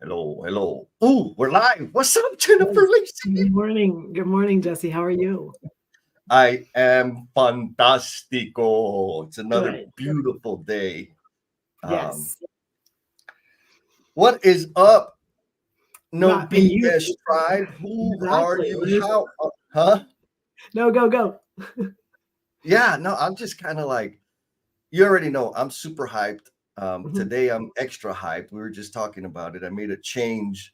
Hello, hello. Ooh, we're live. What's up, Jennifer Yes. Lacey? Good morning. Good morning, Jesse. How are you? I am fantastico. It's another Good. beautiful day. Um, Yes. what is up? No Not and you BS tribe. Who are exactly. you? Let me Huh? no, go, go. Yeah, no, I'm just kind of like, you already know, I'm super hyped. Mhm. Today I'm extra hyped. We were just talking about it. I made a change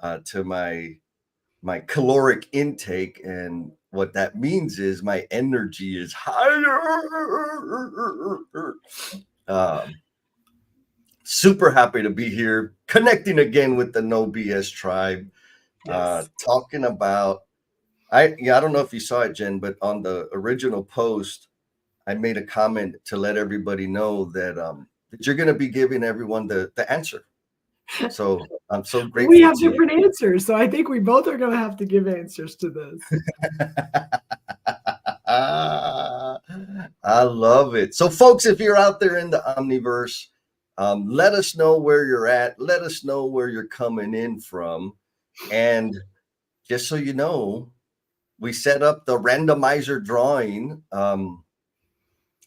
to my caloric intake, and what that means is my energy is higher. um, Super happy to be here connecting again with the No BS tribe, Yes. talking about I don't know if you saw it, Jen, but on the original post I made a comment to let everybody know that you're going to be giving everyone the answer. So I'm so We grateful have to different answers, so I think we both are gonna have to give answers to this. I love it. So, folks, if you're out there in the Omniverse, let us know where you're at. Let us know where you're coming in from. And just so you know, we set up the randomizer drawing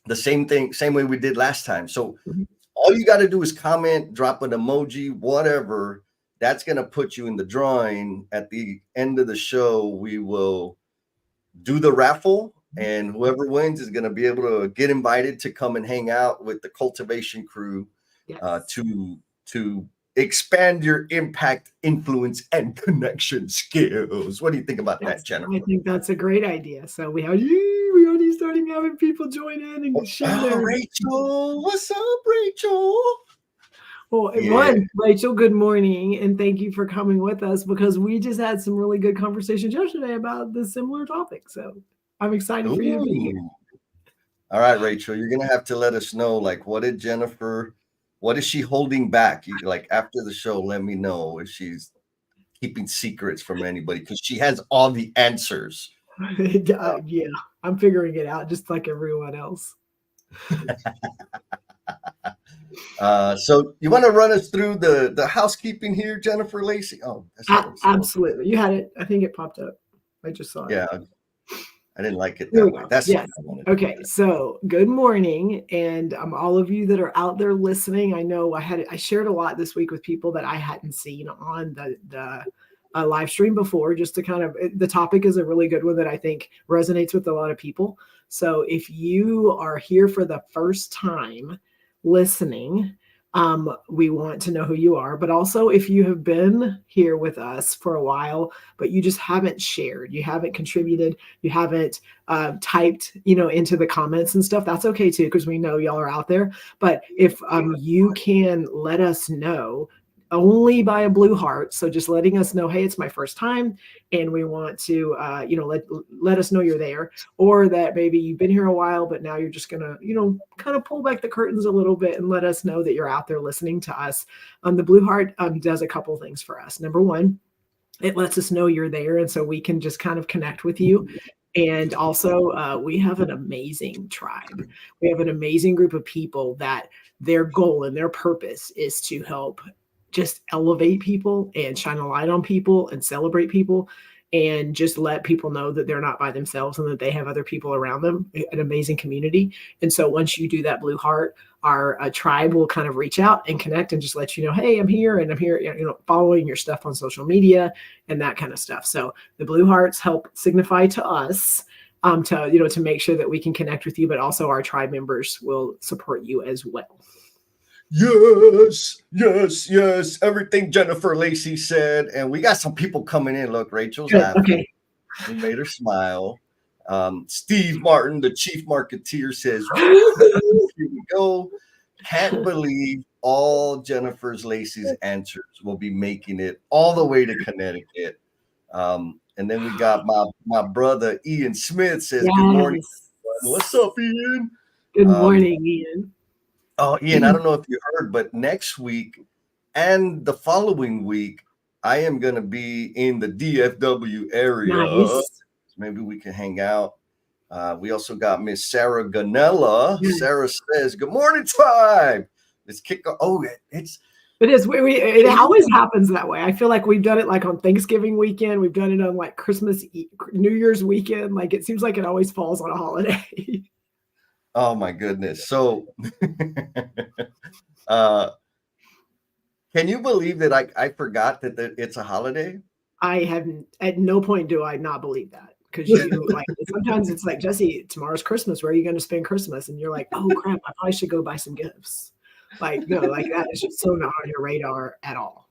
the same thing, same way we did last time. So, Mhm. all you got to do is comment, drop an emoji, whatever. That's going to put you in the drawing. At the end of the show, we will do the raffle, and whoever wins is going to be able to get invited to come and hang out with the cultivation crew Yes. to expand your impact, influence, and connection skills. What do you think about that, Yes. I Jennifer? think that's a great idea. So we already starting having people join in and share Oh, their Rachel, what's up, Rachel? well, Yeah. one, Rachel, good morning, and thank you for coming with us because we just had some really good conversations yesterday about this similar topic. So I'm excited for you to be here. Ooh. All right, Rachel, you're gonna have to let us know, like, what is she holding back? Like, after the show, let me know if she's keeping secrets from anybody, because she has all the answers. Yeah, I'm figuring it out just like everyone else. So you want to run us through the housekeeping here, Jennifer Lacey? Oh, that's not what it's supposed to Absolutely. You had it. I think it popped up. I just saw be. it. Yeah, I didn't like it Here we that way. go. That's Yes. what I wanted to do Okay. that. So good morning. And all of you that are out there listening, I know I shared a lot this week with people that I hadn't seen on the live stream before, just to kind of, the topic is a really good one that I think resonates with a lot of people. So if you are here for the first time listening, we want to know who you are, but also if you have been here with us for a while, but you just haven't shared, you haven't contributed, you haven't typed, into the comments and stuff, that's okay too, because we know y'all are out there. But if you can let us know only by a blue heart, so just letting us know, hey, it's my first time, and we want to, let us know you're there, or that maybe you've been here a while, but now you're just gonna, kind of pull back the curtains a little bit and let us know that you're out there listening to us. The blue heart does a couple things for us. Number one, it lets us know you're there, and so we can just kind of connect with you. And also, we have an amazing tribe. We have an amazing group of people that their goal and their purpose is to help just elevate people and shine a light on people and celebrate people and just let people know that they're not by themselves and that they have other people around them, an amazing community. And so once you do that blue heart, our tribe will kind of reach out and connect and just let you know, hey, I'm here, and I'm here, following your stuff on social media and that kind of stuff. So the blue hearts help signify to us, to make sure that we can connect with you, but also our tribe members will support you as well. Yes, yes, yes. Everything Jennifer Lacey said, and we got some people coming in. Look, Rachel's Good. laughing. Okay. We made her smile. Steve Martin, the chief marketeer, says, "Woohoo! Here we go." Can't believe all Jennifer's Lacey's answers will be making it all the way to Connecticut. And then we got my brother Ian Smith says, "Good morning, Yes. everyone." What's up, Ian? Good Um, morning, Ian. oh, Ian, I don't know if you heard, but next week and the following week, I am going to be in the DFW area. Nice. Maybe we can hang out. We also got Miss Sarah Ganella. Yeah. Sarah says, "Good morning, tribe. Let's kick off." Oh, it's It is. It always happens that way. I feel like we've done it like on Thanksgiving weekend. We've done it on like New Year's weekend. Like it seems like it always falls on a holiday. Oh my goodness. So uh can you believe that I forgot that it's a holiday? I haven't, at no point do I not believe that. Because you like sometimes it's like, Jesse, tomorrow's Christmas. Where are you going to spend Christmas? And you're like, oh crap, I probably should go buy some gifts. Like, no, like that is just so not on your radar at all.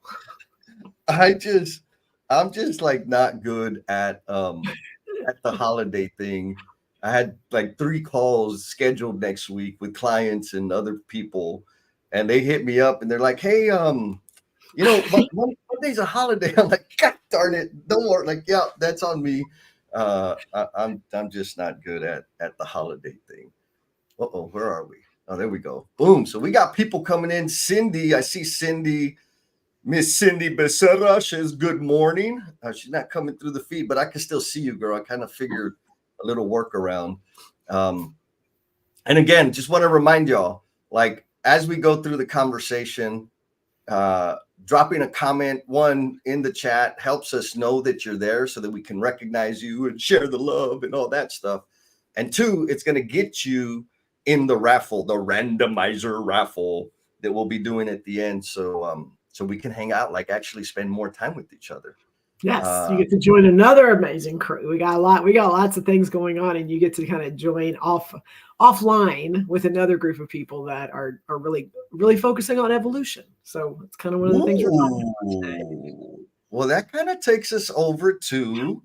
I'm just like not good at the holiday thing. I had like 3 calls scheduled next week with clients and other people, and they hit me up and they're like, hey, Monday's a holiday. I'm like, God darn it, don't worry. Like, yeah, that's on me. I'm just not good at the holiday thing. Uh-oh, where are we? Oh, there we go. Boom. So we got people coming in. Cindy, I see Cindy, Miss Cindy Becerra says good morning. She's not coming through the feed, but I can still see you, girl. I kind of figured a little workaround. And again, just want to remind y'all, like, as we go through the conversation, dropping a comment, one, in the chat helps us know that you're there so that we can recognize you and share the love and all that stuff. And 2, it's going to get you in the raffle, the randomizer raffle that we'll be doing at the end. So we can hang out, like actually spend more time with each other. Yes, you get to join another amazing crew. We got lots of things going on, and you get to kind of join offline with another group of people that are really, really focusing on evolution. So it's kind of one of the things we're talking about today. Well, that kind of takes us over to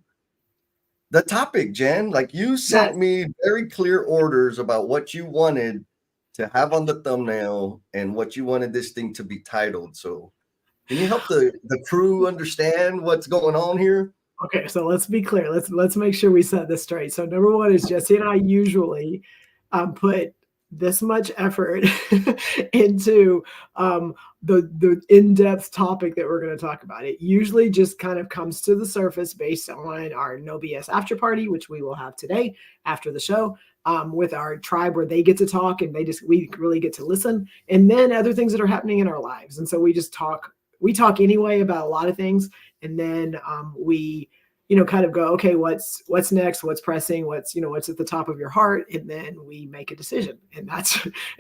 the topic, Jen. Like, you sent me very clear orders about what you wanted to have on the thumbnail and what you wanted this thing to be titled. So can you help the crew understand what's going on here? Okay, so let's be clear. Let's make sure we set this straight. So number one is Jesse and I usually put this much effort into the in-depth topic that we're going to talk about. It usually just kind of comes to the surface based on our No BS after party, which we will have today after the show, with our tribe, where they get to talk and we really get to listen, and then other things that are happening in our lives. And so we talk anyway about a lot of things, and then we kind of go, okay, what's next, what's pressing, what's at the top of your heart, and then we make a decision, and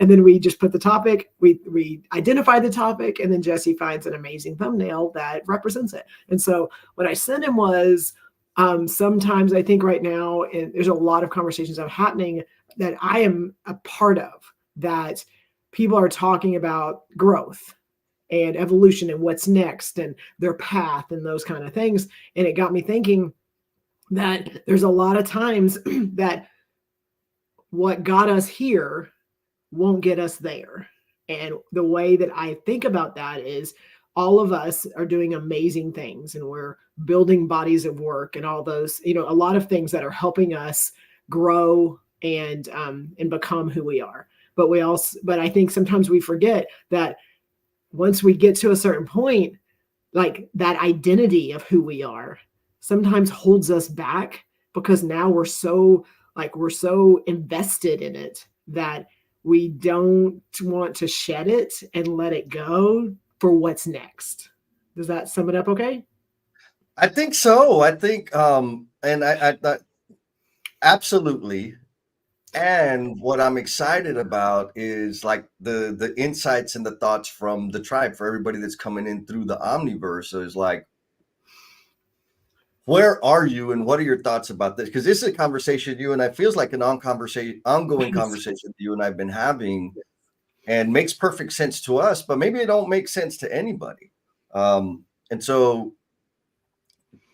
then we just put the topic, we identify the topic, and then Jesse finds an amazing thumbnail that represents it. And so what I sent him was, sometimes I think right now, and there's a lot of conversations that are happening that I am a part of, that people are talking about growth and evolution and what's next and their path and those kind of things. And it got me thinking that there's a lot of times that what got us here won't get us there. And the way that I think about that is, all of us are doing amazing things, and we're building bodies of work and all those, a lot of things that are helping us grow and become who we are. But I think sometimes we forget that once we get to a certain point, like that identity of who we are sometimes holds us back, because now we're so invested in it that we don't want to shed it and let it go for what's next. Does that sum it up okay? I think so. I think, and I absolutely. And what I'm excited about is like the insights and the thoughts from the tribe, for everybody that's coming in through the Omniverse. So it's like, where are you and what are your thoughts about this? Because this is a conversation you and I, feels like an ongoing conversation you and I've been having, and makes perfect sense to us, but maybe it don't make sense to anybody. And so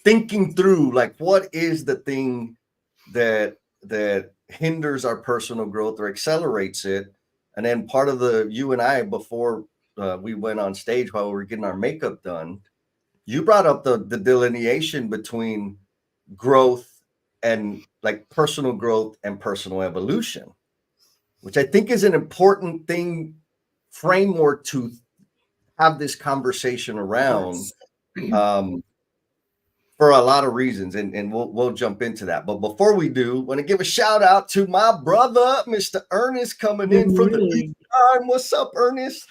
thinking through, like, what is the thing that hinders our personal growth or accelerates it? And then part of you and I, before we went on stage, while we were getting our makeup done, you brought up the delineation between growth and like personal growth and personal evolution, which I think is an important framework to have this conversation around, for a lot of reasons, and we'll jump into that. But before we do, want to give a shout out to my brother, Mr. Ernest, coming in from the East Side. What's up, Ernest?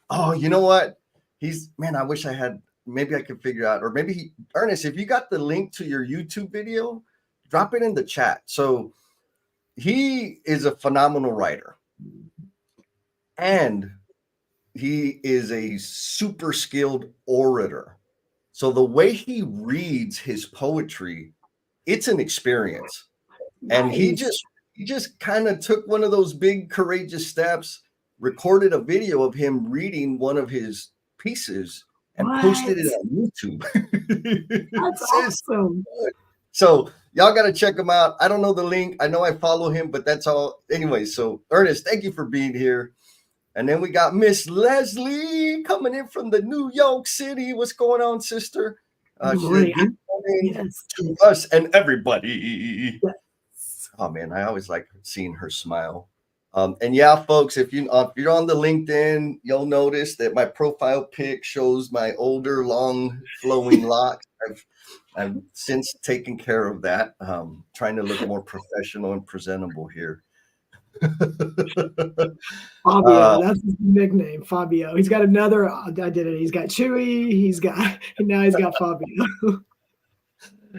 Oh, you know what? man, I wish I had, maybe I could figure out, or maybe Ernest, if you got the link to your YouTube video, drop it in the chat. So he is a phenomenal writer, and he is a super skilled orator. So the way he reads his poetry, it's an experience. And he just kind of took one of those big courageous steps, recorded a video of him reading one of his pieces and posted it on YouTube. That's awesome. So y'all got to check him out. I don't know the link. I know I follow him, but that's all. Anyway, so Ernest, thank you for being here. And then we got Miss Leslie coming in from the New York City. What's going on, sister? Good morning. Yes. To us and everybody. Yes. Oh man, I always like seeing her smile. And yeah, folks, if you're on the LinkedIn, you'll notice that my profile pic shows my older, long, flowing locks. I've since taken care of that. Trying to look more professional and presentable here. Fabio, that's his nickname, Fabio. He's got another identity. He's got Chewy. Now he's got Fabio.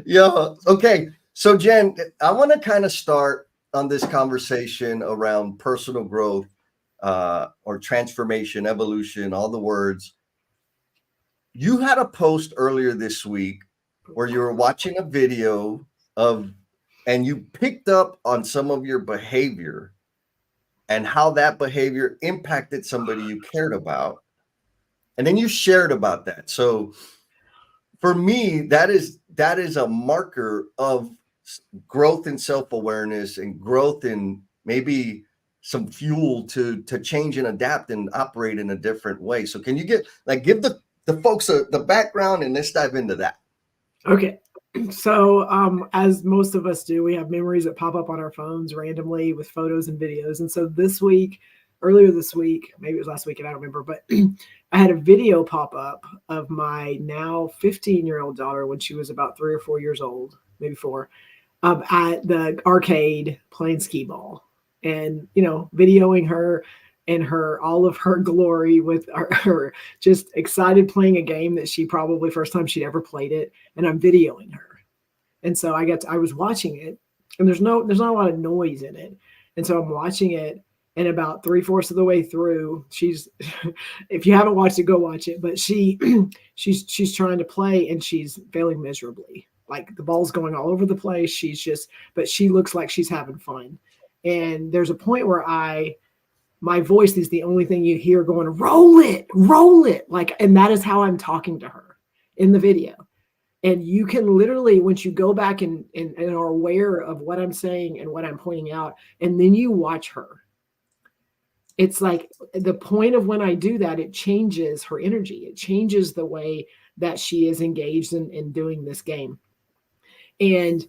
Yeah. Okay. So Jen, I want to kind of start on this conversation around personal growth, or transformation, evolution, all the words. You had a post earlier this week where you were watching a video and you picked up on some of your behavior and how that behavior impacted somebody you cared about. And then you shared about that. So for me, that is a marker of growth in self-awareness and growth in maybe some fuel to change and adapt and operate in a different way. So can you give the folks the background, and let's dive into that. Okay. So as most of us do, we have memories that pop up on our phones randomly with photos and videos. And so earlier this week, maybe it was last week, and I don't remember, but I had a video pop up of my now 15-year-old daughter when she was about 3 or 4 years old, maybe 4, at the arcade playing skee ball, and, videoing her in all of her glory with her just excited playing a game that she probably first time she'd ever played it. And I'm videoing her. And so I was watching it, and there's not a lot of noise in it. And so I'm watching it, and about 3/4 of the way through, if you haven't watched it, go watch it. But she's trying to play, and she's failing miserably. Like the ball's going all over the place. But she looks like she's having fun. And there's a point where my voice is the only thing you hear going, roll it. And that is how I'm talking to her in the video. And you can literally, once you go back and are aware of what I'm saying and what I'm pointing out, and then you watch her, it's like the point of when I do that, it changes her energy. It changes the way that she is engaged in doing this game. And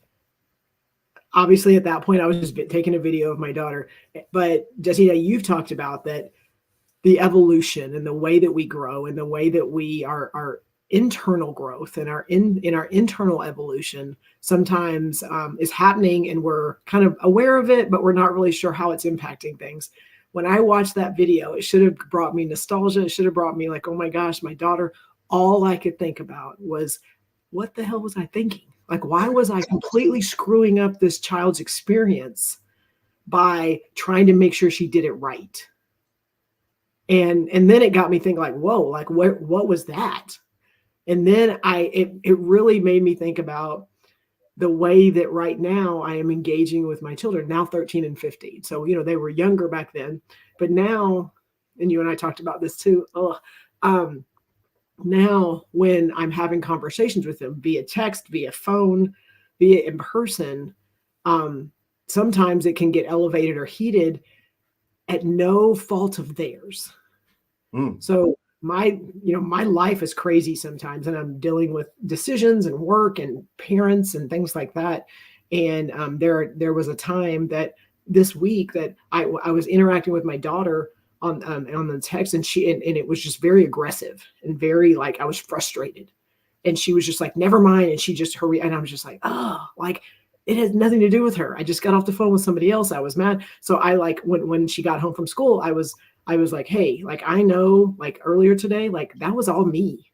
obviously at that point, I was just taking a video of my daughter. But Jessica, you've talked about that, the evolution and the way that we grow and the way that we our internal growth and our internal evolution sometimes is happening, and we're kind of aware of it, but we're not really sure how it's impacting things. When I watched that video, it should have brought me nostalgia. It should have brought me like, oh my gosh, my daughter. All I could think about was, what the hell was I thinking? Like, why was I completely screwing up this child's experience by trying to make sure she did it right? And then it got me thinking, like, whoa, like what was that? And then it really made me think about the way that right now I am engaging with my children, now 13 and 15. So, they were younger back then, but now, and you and I talked about this too. Now when I'm having conversations with them via text, via phone, via in person, sometimes it can get elevated or heated at no fault of theirs. So my life is crazy sometimes, and I'm dealing with decisions and work and parents and things like that. And there was a time that this week that I was interacting with my daughter on the text, and it was just very aggressive and very, like, I was frustrated, and she was just like, never mind. And she just hurried. And I was just like, oh, like, it has nothing to do with her. I just got off the phone with somebody else. I was mad. So I, like, when she got home from school, I I was like, hey, like, I know, like, earlier today, like, that was all me.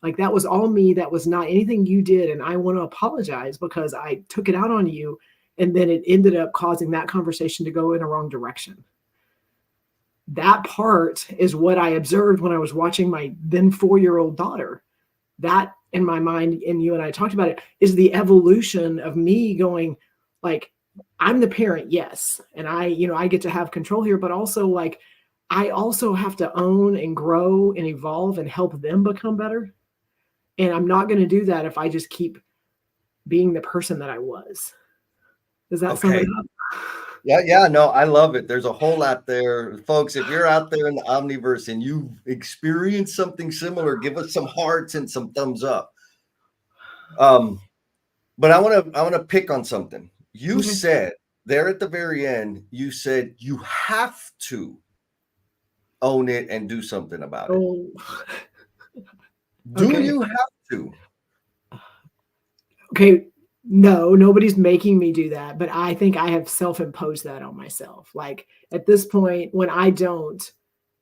Like, that was all me. That was not anything you did. And I want to apologize because I took it out on you. And then it ended up causing that conversation to go in a wrong direction. That part is what I observed when I was watching my then 4-year-old daughter. That, in my mind, and you and I talked about it, is the evolution of me going, like, I'm the parent, yes. And I get to have control here, but also, like, I also have to own and grow and evolve and help them become better. And I'm not going to do that if I just keep being the person that I was. Does that sum Okay. it up? Yeah, no, I love it. There's a whole lot there. Folks, if you're out there in the Omniverse and you've experienced something similar, give us some hearts and some thumbs up. But I want to pick on something. You Okay. said there at the very end, you said you have to own it and do something about it. Oh, Do okay. you have to? Okay. No, nobody's making me do that, but I think I have self-imposed that on myself. Like, at this point, when I don't,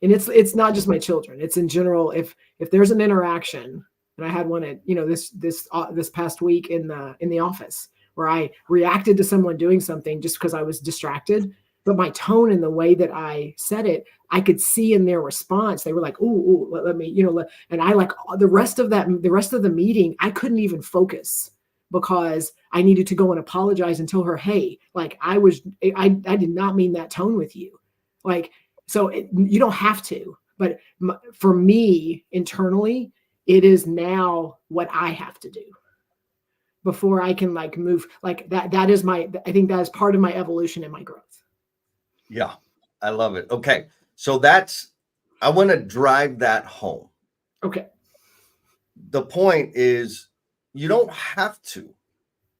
and it's not just my children, it's in general. If there's an interaction, and I had one at, this past week in the office where I reacted to someone doing something just because I was distracted, but my tone and the way that I said it, I could see in their response, they were like, "Ooh, let me," and I, like, the rest of the meeting, I couldn't even focus because I needed to go and apologize and tell her, hey, like, I did not mean that tone with you. Like, so you don't have to, but for me internally, it is now what I have to do before I can, like, move like that. I think that is part of my evolution and my growth. Yeah, I love it. Okay. So I want to drive that home. Okay. The point is, you don't have to.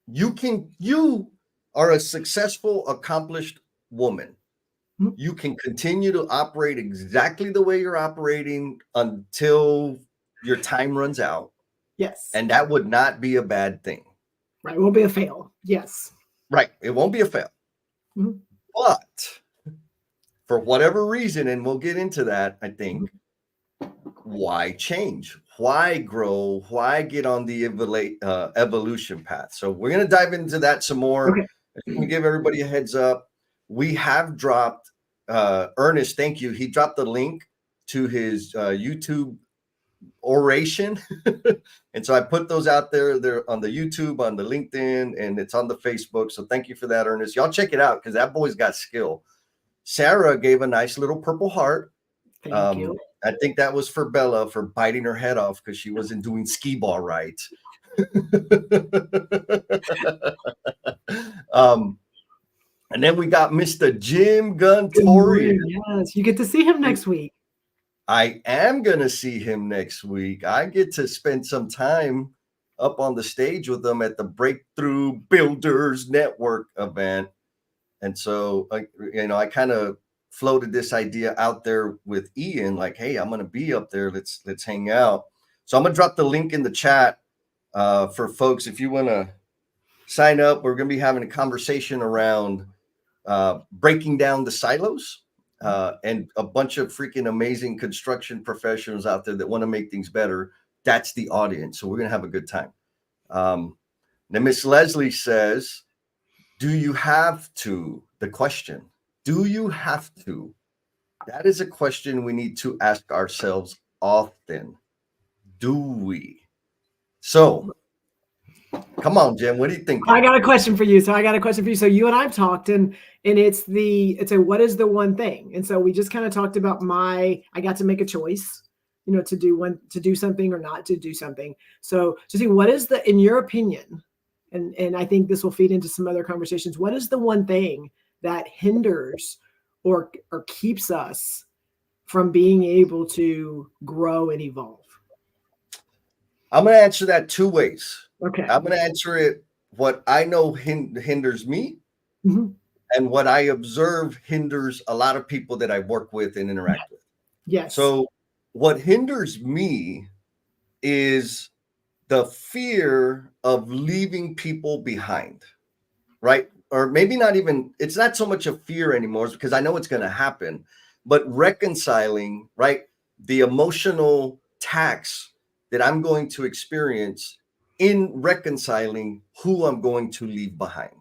You are a successful, accomplished woman. Mhm. You can continue to operate exactly the way you're operating until your time runs out. Yes. And that would not be a bad thing. Right. It won't be a fail. Yes. Right. It won't be a fail. Mhm. But for whatever reason, and we'll get into that, I think, why change? Why grow? Why get on the evolution path? So we're going to dive into that some more. Okay. I'm going to give everybody a heads up. We have dropped, Ernest, thank you. He dropped the link to his YouTube oration. And so I put those out there. They're on the YouTube, on the LinkedIn, and it's on the Facebook. So thank you for that, Ernest. Y'all check it out because that boy's got skill. Sarah gave a nice little purple heart. Thank you. I think that was for Bella for biting her head off because she wasn't doing skee ball right. And then we got Mr. Jim Guntorian. Yes, you get to see him next week. I am going to see him next week. I get to spend some time up on the stage with them at the Breakthrough Builders Network event. And so, I kind of floated this idea out there with Ian, like, hey, I'm going to be up there. Let's hang out. So I'm going to drop the link in the chat for folks. If you want to sign up, we're going to be having a conversation around breaking down the silos and a bunch of freaking amazing construction professionals out there that want to make things better. That's the audience. So we're going to have a good time. Then Miss Leslie says, do you have to? The question, do you have to? That is a question we need to ask ourselves often. Do we? So, come on, Jim. What do you think? I got a question for you. So you and I've talked, and it's a what is the one thing? And so we just kind of talked about I got to make a choice, to do something or not to do something. So to see what is in your opinion, and I think this will feed into some other conversations. What is the one thing that hinders or keeps us from being able to grow and evolve? I'm going to answer that two ways. Okay. I'm going to answer it what I know hinders me, mm-hmm. and what I observe hinders a lot of people that I work with and interact with. Yes. So what hinders me is the fear of leaving people behind, right? Or maybe not even, it's not so much a fear anymore because I know it's going to happen, but reconciling, right, the emotional tax that I'm going to experience in reconciling who I'm going to leave behind.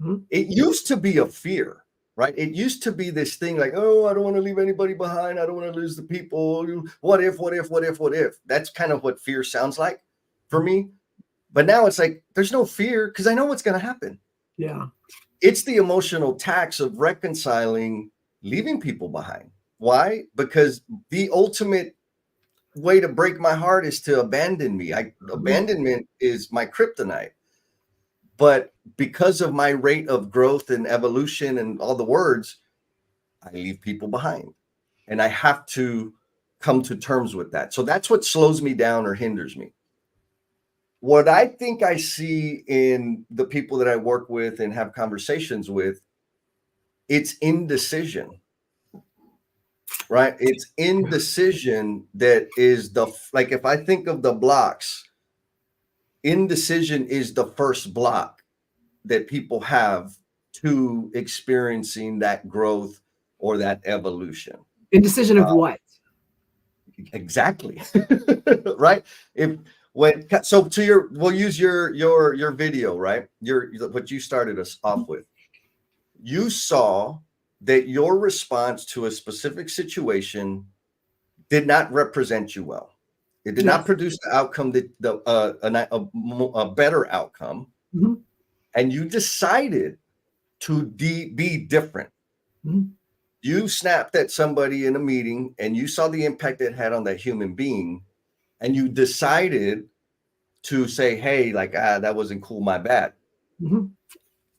Mhm. It used to be a fear, right? It used to be this thing like, oh, I don't want to leave anybody behind. I don't want to lose the people. What if, what if, what if, what if? That's kind of what fear sounds like for me. But now it's like, there's no fear because I know what's going to happen. Yeah. It's the emotional tax of reconciling leaving people behind. Why? Because the ultimate way to break my heart is to abandon me. Abandonment is my kryptonite. But because of my rate of growth and evolution and all the words, I leave people behind. And I have to come to terms with that. So that's what slows me down or hinders me. What I think I see in the people that I work with and have conversations with, it's indecision, right? It's indecision that is like, if I think of the blocks, indecision is the first block that people have to experiencing that growth or that evolution. Indecision of what? Exactly. Right. So to your, we'll use your video, right? What you started us off with. You saw that your response to a specific situation did not represent you well. It did not produce the outcome that a better outcome. Mhm. And you decided to be different. Mhm. You snapped at somebody in a meeting and you saw the impact it had on that human being, and you decided to say, hey, like, that wasn't cool, my bad. Mhm.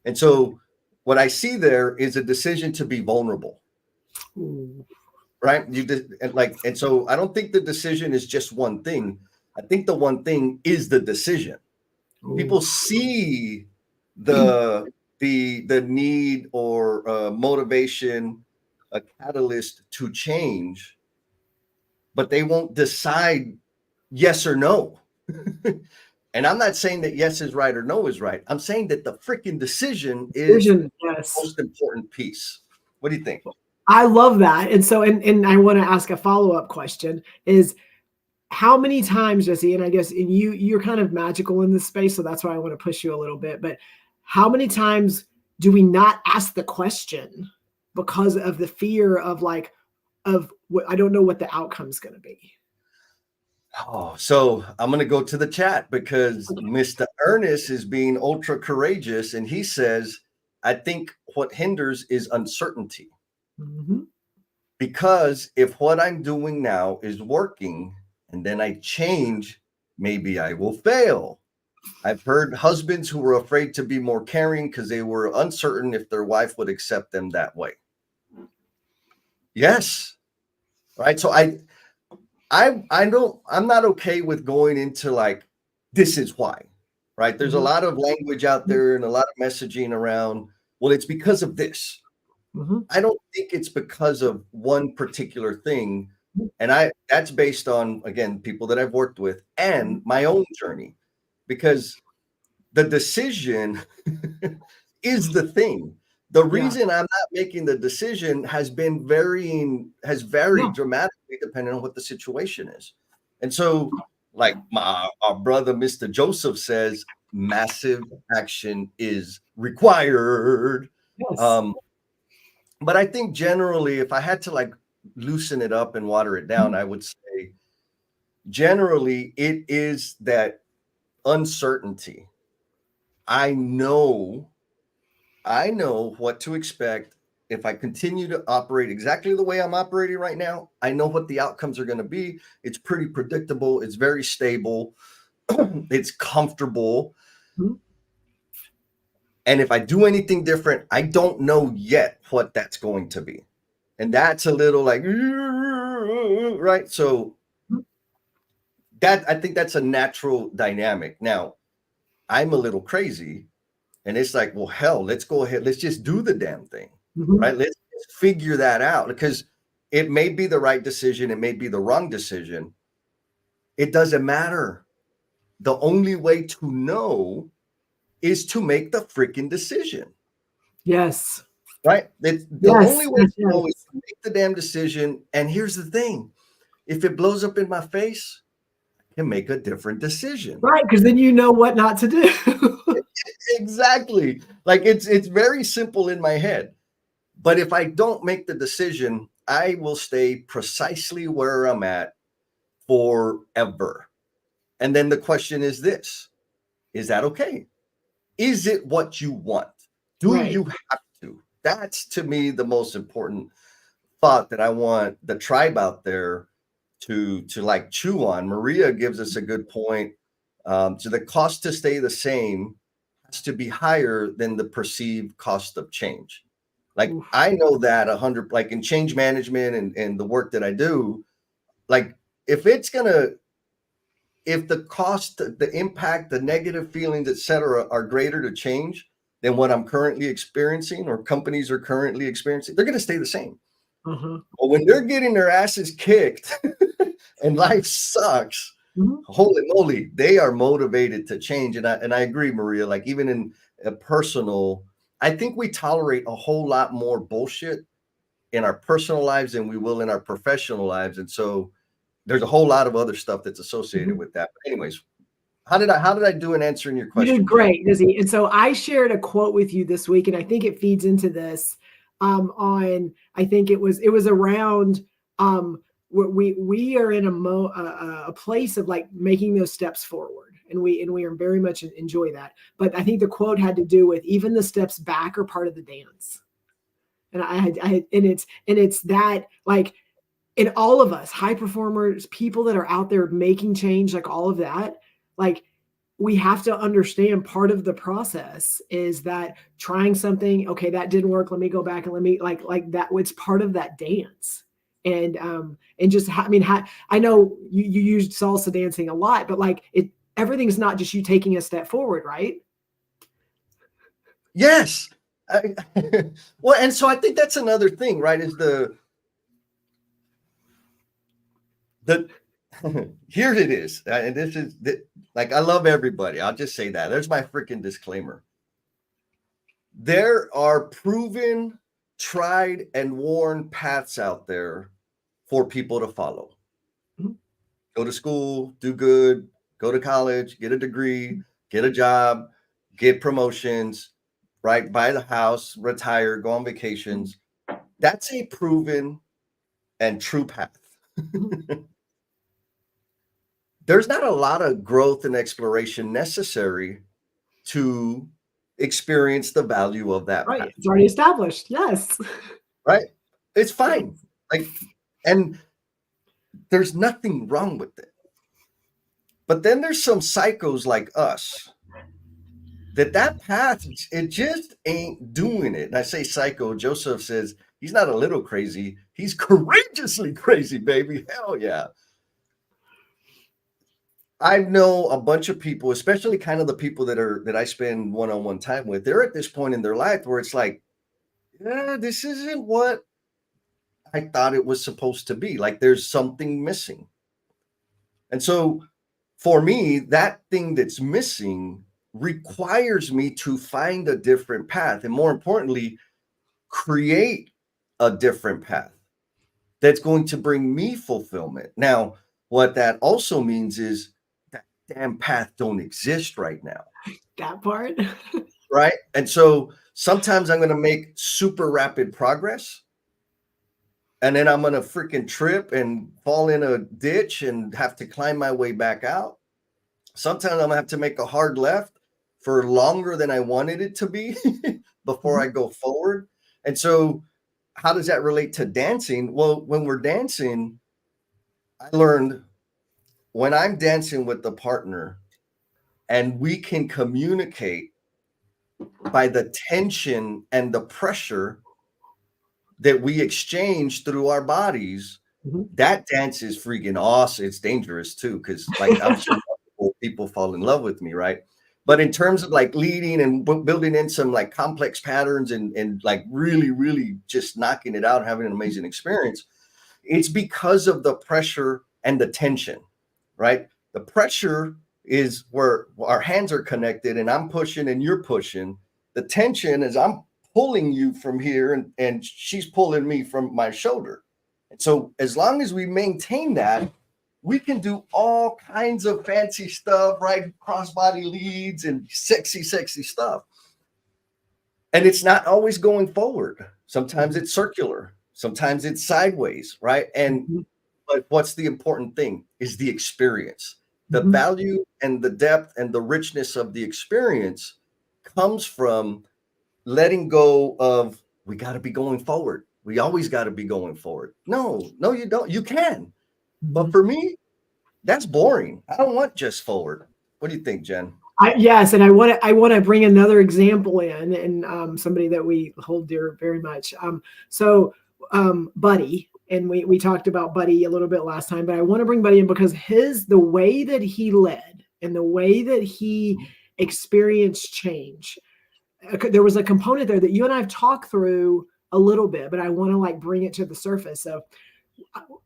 And so what I see there is a decision to be vulnerable. Ooh. Right? And so I don't think the decision is just one thing. I think the one thing is the decision. People Ooh. see the need or motivation, a catalyst to change, but they won't decide yes or no. And I'm not saying that yes is right or no is right. I'm saying that the freaking decision is Decision, the yes. most important piece. What do you think? I love that. And so, and I want to ask a follow-up question is, how many times, Jesse, and I guess you're kind of magical in this space, so that's why I want to push you a little bit, but how many times do we not ask the question because of the fear of like, of what, I don't know what the outcome's going to be? Oh, so I'm going to go to the chat because Mr. Ernest is being ultra courageous. And he says, I think what hinders is uncertainty. Mhm. Because if what I'm doing now is working and then I change, maybe I will fail. I've heard husbands who were afraid to be more caring because they were uncertain if their wife would accept them that way. Yes. Right. So I'm not okay with going into like, this is why, right? There's a Mhm. lot of language out there and a lot of messaging around, well, it's because of this. Mhm. I don't think it's because of one particular thing. Mhm. And that's based on, again, people that I've worked with and my own journey, because the decision is the thing. The Yeah. reason I'm not making the decision has Yeah. varied dramatically depending on what the situation is. And so, like our brother, Mr. Joseph says, massive action is required. Yes. Um, but I think generally, if I had to like loosen it up and water it down, Mhm. I would say generally it is that uncertainty. I know what to expect. If I continue to operate exactly the way I'm operating right now, I know what the outcomes are going to be. It's pretty predictable. It's very stable. It's comfortable. Mhm. And if I do anything different, I don't know yet what that's going to be. And that's a little like, right? So I think that's a natural dynamic. Now, I'm a little crazy. And it's like, well, hell, let's go ahead. Let's just do the damn thing, Mhm. right? Let's figure that out because it may be the right decision. It may be the wrong decision. It doesn't matter. The only way to know is to make the freaking decision. Yes. right? The only Yes, way to know is to make the damn decision. And here's the thing: if it blows up in my face, I can make a different decision. right, because then you know what not to do. Exactly. Like it's very simple in my head. But if I don't make the decision, I will stay precisely where I'm at forever. And then the question is this: is that okay? Is it what you want? Do Right. you have to? That's to me the most important thought that I want the tribe out there to like chew on. Maria gives us a good point. So the cost to stay the same has to be higher than the perceived cost of change. Like Oof. I know that 100, like in change management and the work that I do, like if it's gonna, if the cost, the impact, the negative feelings, etc., are greater to change than what I'm currently experiencing or companies are currently experiencing, they're going to stay the same. Uh-huh. But when they're getting their asses kicked and life sucks, holy moly, they are motivated to change. And I agree, Maria. Like even in a personal, I think we tolerate a whole lot more bullshit in our personal lives than we will in our professional lives. And so there's a whole lot of other stuff that's associated with that. But anyways, how did I do in answering your You question, did great, Dizzy. And so I shared a quote with you this week, and I think it feeds into this. On I think it was around we are in a place of like making those steps forward, and we are very much enjoy that. But I think the quote had to do with even the steps back are part of the dance, and it's that like in all of us, high performers, people that are out there making change, like all of that, like we have to understand part of the process is that trying something, okay, that didn't work. Let me go back and let me like that. It's part of that dance. And just, I mean, I know you used salsa dancing a lot, but like everything's not just you taking a step forward, right? Yes. Well, and so I think that's another thing, right? Is the here it is. And this is like, I love everybody. I'll just say that. There's my freaking disclaimer. There are proven, tried, and worn paths out there for people to follow. Go to school, do good, go to college, get a degree, get a job, get promotions, right? Buy the house, retire, go on vacations. That's a proven and true path. There's not a lot of growth and exploration necessary to experience the value of that Right. path. It's already established. Yes. Right? It's fine. Like, and there's nothing wrong with it. But then there's some psychos like us that path, it just ain't doing it. And I say psycho, Joseph says he's not a little crazy. He's courageously crazy, baby. Hell yeah. I know a bunch of people, especially kind of the people that I spend one-on-one time with. They're at this point in their life where it's like, yeah, this isn't what I thought it was supposed to be. Like there's something missing. And so for me, that thing that's missing requires me to find a different path. And more importantly, create a different path that's going to bring me fulfillment. Now, what that also means is that damn path don't exist right now. That part. Right. And so sometimes I'm going to make super rapid progress. And then I'm going to freaking trip and fall in a ditch and have to climb my way back out. Sometimes I'm going to have to make a hard left for longer than I wanted it to be before I go forward. And so how does that relate to dancing? Well, when we're dancing, I learned when I'm dancing with the partner and we can communicate by the tension and the pressure that we exchange through our bodies, that dance is freaking awesome. It's dangerous too, because like I'm sure people fall in love with me, right? But in terms of like leading and building in some like complex patterns and like really, really just knocking it out, having an amazing experience, it's because of the pressure and the tension, right? The pressure is where our hands are connected and I'm pushing and you're pushing. The tension is I'm pulling you from here and she's pulling me from my shoulder. And so as long as we maintain that, we can do all kinds of fancy stuff, right? Crossbody leads and sexy stuff. And it's not always going forward. Sometimes it's circular. Sometimes it's sideways, right? And but what's the important thing is the experience. The value and the depth and the richness of the experience comes from letting go of, we got to be going forward. We always got to be going forward. No, you don't. You can. But for me, that's boring. I don't want just forward. What do you think, Jen? Yes, and I want to bring another example in, and somebody that we hold dear very much. Buddy, and we talked about Buddy a little bit last time, but I want to bring Buddy in because the way that he led and the way that he experienced change, there was a component there that you and I have talked through a little bit, but I want to like bring it to the surface. So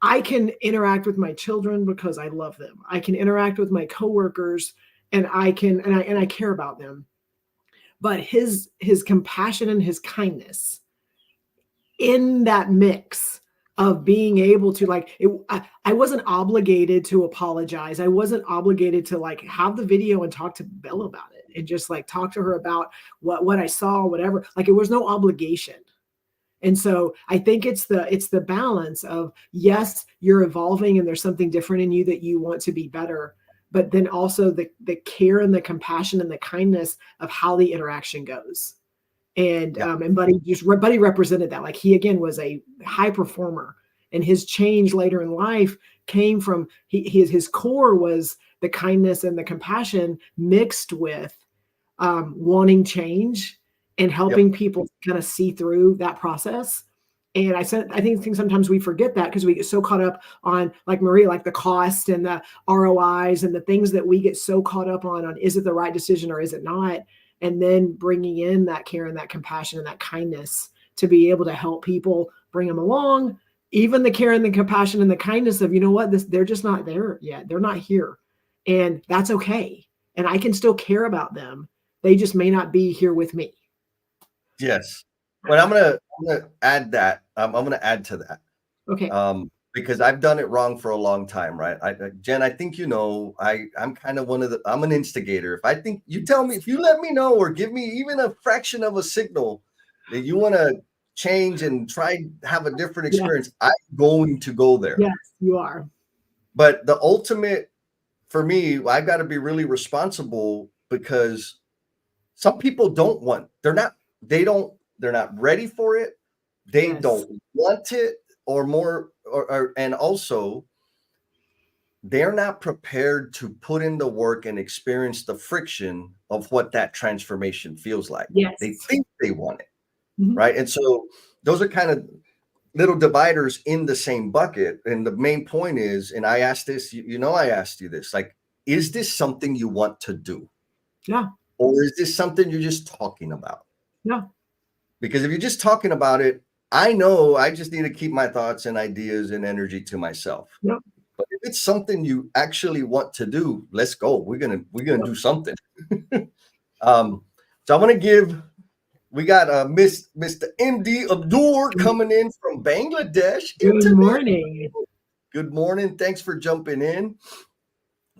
I can interact with my children because I love them. I can interact with my coworkers and I care about them. But his compassion and his kindness in that mix of being able to I wasn't obligated to apologize. I wasn't obligated to like have the video and talk to Bella about it and just like talk to her about what I saw, whatever. Like it was no obligation. And so I think it's the balance of, yes, you're evolving and there's something different in you that you want to be better, but then also the care and the compassion and the kindness of how the interaction goes. And Buddy represented that. Like he again was a high performer, and his change later in life came from his core was the kindness and the compassion mixed with wanting change and helping people kind of see through that process. And I think sometimes we forget that because we get so caught up on, like Maria, like the cost and the ROIs and the things that we get so caught up on is it the right decision or is it not? And then bringing in that care and that compassion and that kindness to be able to help people, bring them along, even the care and the compassion and the kindness of, you know what, they're just not there yet. They're not here. And that's okay. And I can still care about them. They just may not be here with me. Yes. But I'm gonna add that. I'm gonna add to that. Okay. Because I've done it wrong for a long time, right? Jen, I think I'm kind of I'm an instigator. If you let me know or give me even a fraction of a signal that you want to change and try have a different experience, I'm going to go there. Yes, you are. But the ultimate for me, I've got to be really responsible because some people they're not ready for it. They don't want it and also they're not prepared to put in the work and experience the friction of what that transformation feels like. Yes. They think they want it. Right. And so those are kind of little dividers in the same bucket. And the main point is, and I asked this, I asked you this, like, is this something you want to do? Yeah. Or is this something you're just talking about? Yeah. Because if you're just talking about it, I know I just need to keep my thoughts and ideas and energy to myself. Yep. But if it's something you actually want to do, let's go. We're gonna do something. So I'm gonna we got Mr. MD Abdur coming in from Bangladesh. Good morning. Good morning. Thanks for jumping in.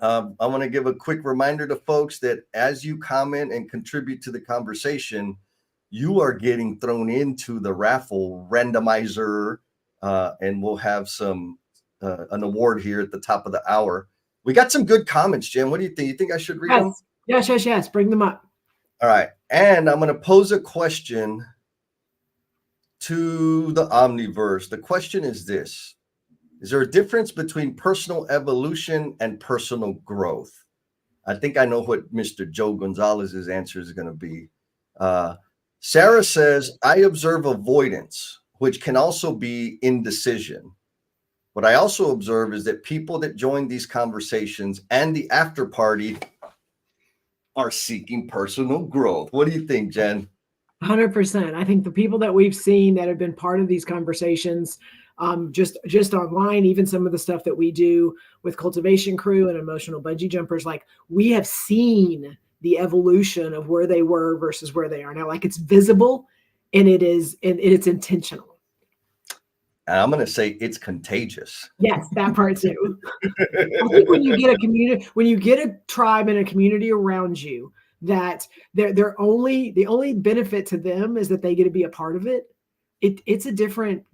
I want to give a quick reminder to folks that as you comment and contribute to the conversation, you are getting thrown into the raffle randomizer, and we'll have an award here at the top of the hour. We got some good comments, Jen. What do you think? You think I should read them? Yes. Bring them up. All right. And I'm going to pose a question to the Omniverse. The question is this: is there a difference between personal evolution and personal growth? I think I know what Mr. Joe Gonzalez's answer is going to be. Sarah says, I observe avoidance, which can also be indecision. What I also observe is that people that join these conversations and the after party are seeking personal growth. What do you think, Jen? 100%. I think the people that we've seen that have been part of these conversations, just online, even some of the stuff that we do with Cultivation Crew and Emotional Bungee Jumpers, like we have seen the evolution of where they were versus where they are now. Like it's visible and it's intentional. And I'm going to say it's contagious. Yes, that part too. I think when you get a community, when you get a tribe and a community around you, that the only benefit to them is that they get to be a part of it. It's a different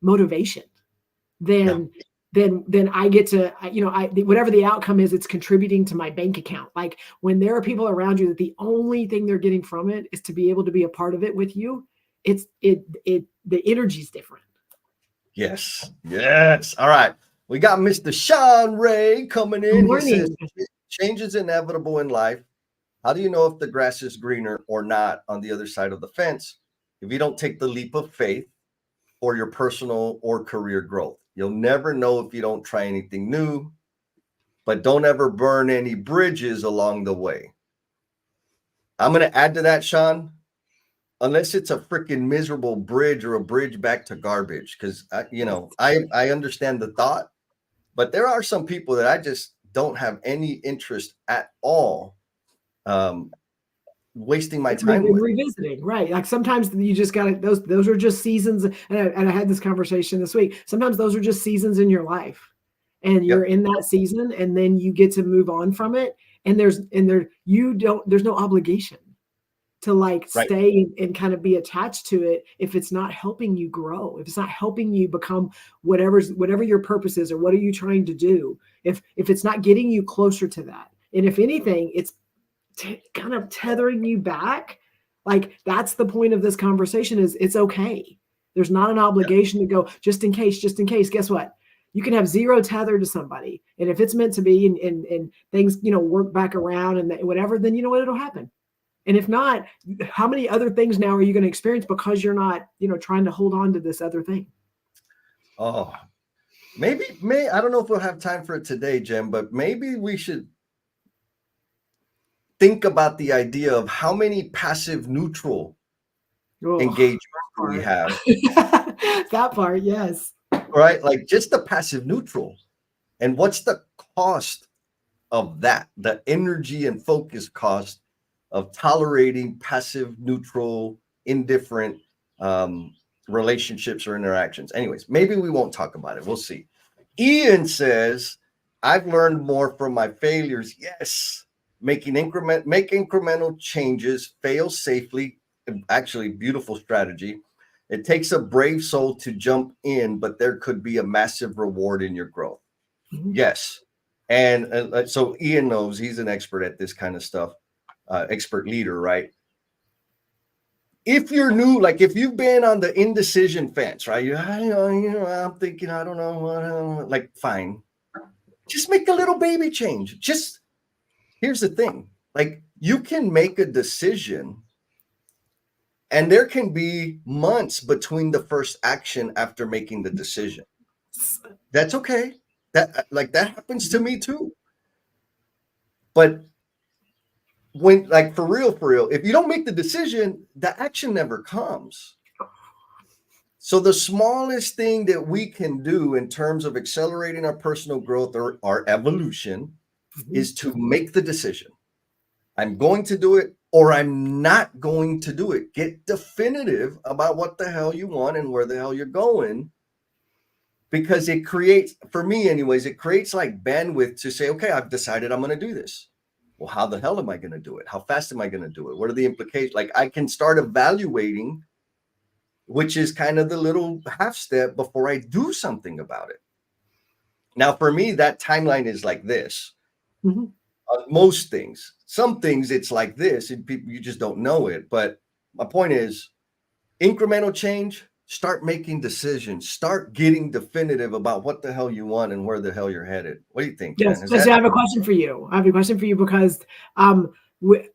motivation than I get to, whatever the outcome is, it's contributing to my bank account. Like when there are people around you that the only thing they're getting from it is to be able to be a part of it with you, the energy is different. Yes. All right. We got Mr. Sean Ray coming in. Good He says, morning. change is inevitable in life. How do you know if the grass is greener or not on the other side of the fence if you don't take the leap of faith for your personal or career growth? You'll never know if you don't try anything new, but don't ever burn any bridges along the way. I'm going to add to that, Sean, unless it's a freaking miserable bridge or a bridge back to garbage, because I understand the thought, but there are some people that I just don't have any interest at all wasting my time with. Revisiting, right? Like sometimes you just got to, those are just seasons. And I had this conversation this week. Sometimes those are just seasons in your life, and you're in that season, and then you get to move on from it. And there's no obligation to stay and kind of be attached to it if it's not helping you grow, if it's not helping you become whatever your purpose is, or what are you trying to do, if it's not getting you closer to that, and if anything, it's kind of tethering you back. Like that's the point of this conversation, is it's okay. There's not an obligation to go just in case. Guess what? You can have zero tether to somebody, and if it's meant to be, and things work back around and whatever, then you know what, it'll happen. And if not, how many other things now are you going to experience because you're not, trying to hold on to this other thing? Oh, I don't know if we'll have time for it today, Jen, but maybe we should think about the idea of how many passive neutral engagements we have. That part, yes. Right? Like just the passive neutral. And what's the cost of that? The energy and focus cost of tolerating passive, neutral, indifferent relationships or interactions. Anyways, maybe we won't talk about it. We'll see. Ian says, I've learned more from my failures. Yes. Make incremental changes, fail safely. Actually, beautiful strategy. It takes a brave soul to jump in, but there could be a massive reward in your growth. Mm-hmm. Yes. And so Ian knows, he's an expert at this kind of stuff. Expert leader, right? If you're new, like if you've been on the indecision fence, right? I'm thinking, I don't know, like fine. Just make a little baby change. Here's the thing, like you can make a decision and there can be months between the first action after making the decision. That's okay. That happens to me too. But when, like, for real, if you don't make the decision, the action never comes. So the smallest thing that we can do in terms of accelerating our personal growth or our evolution is to make the decision. I'm going to do it or I'm not going to do it. Get definitive about what the hell you want and where the hell you're going. Because it creates, for me anyways, it creates like bandwidth to say, okay, I've decided I'm going to do this. Well, how the hell am I going to do it? How fast am I going to do it? What are the implications? Like I can start evaluating, which is kind of the little half step before I do something about it. Now, for me, that timeline is like this. Mm-hmm. Most things, some things it's like this, and people, you just don't know it. But my point is incremental change, start making decisions, start getting definitive about what the hell you want and where the hell you're headed. What do you think? Yes, so I have a question for you. Because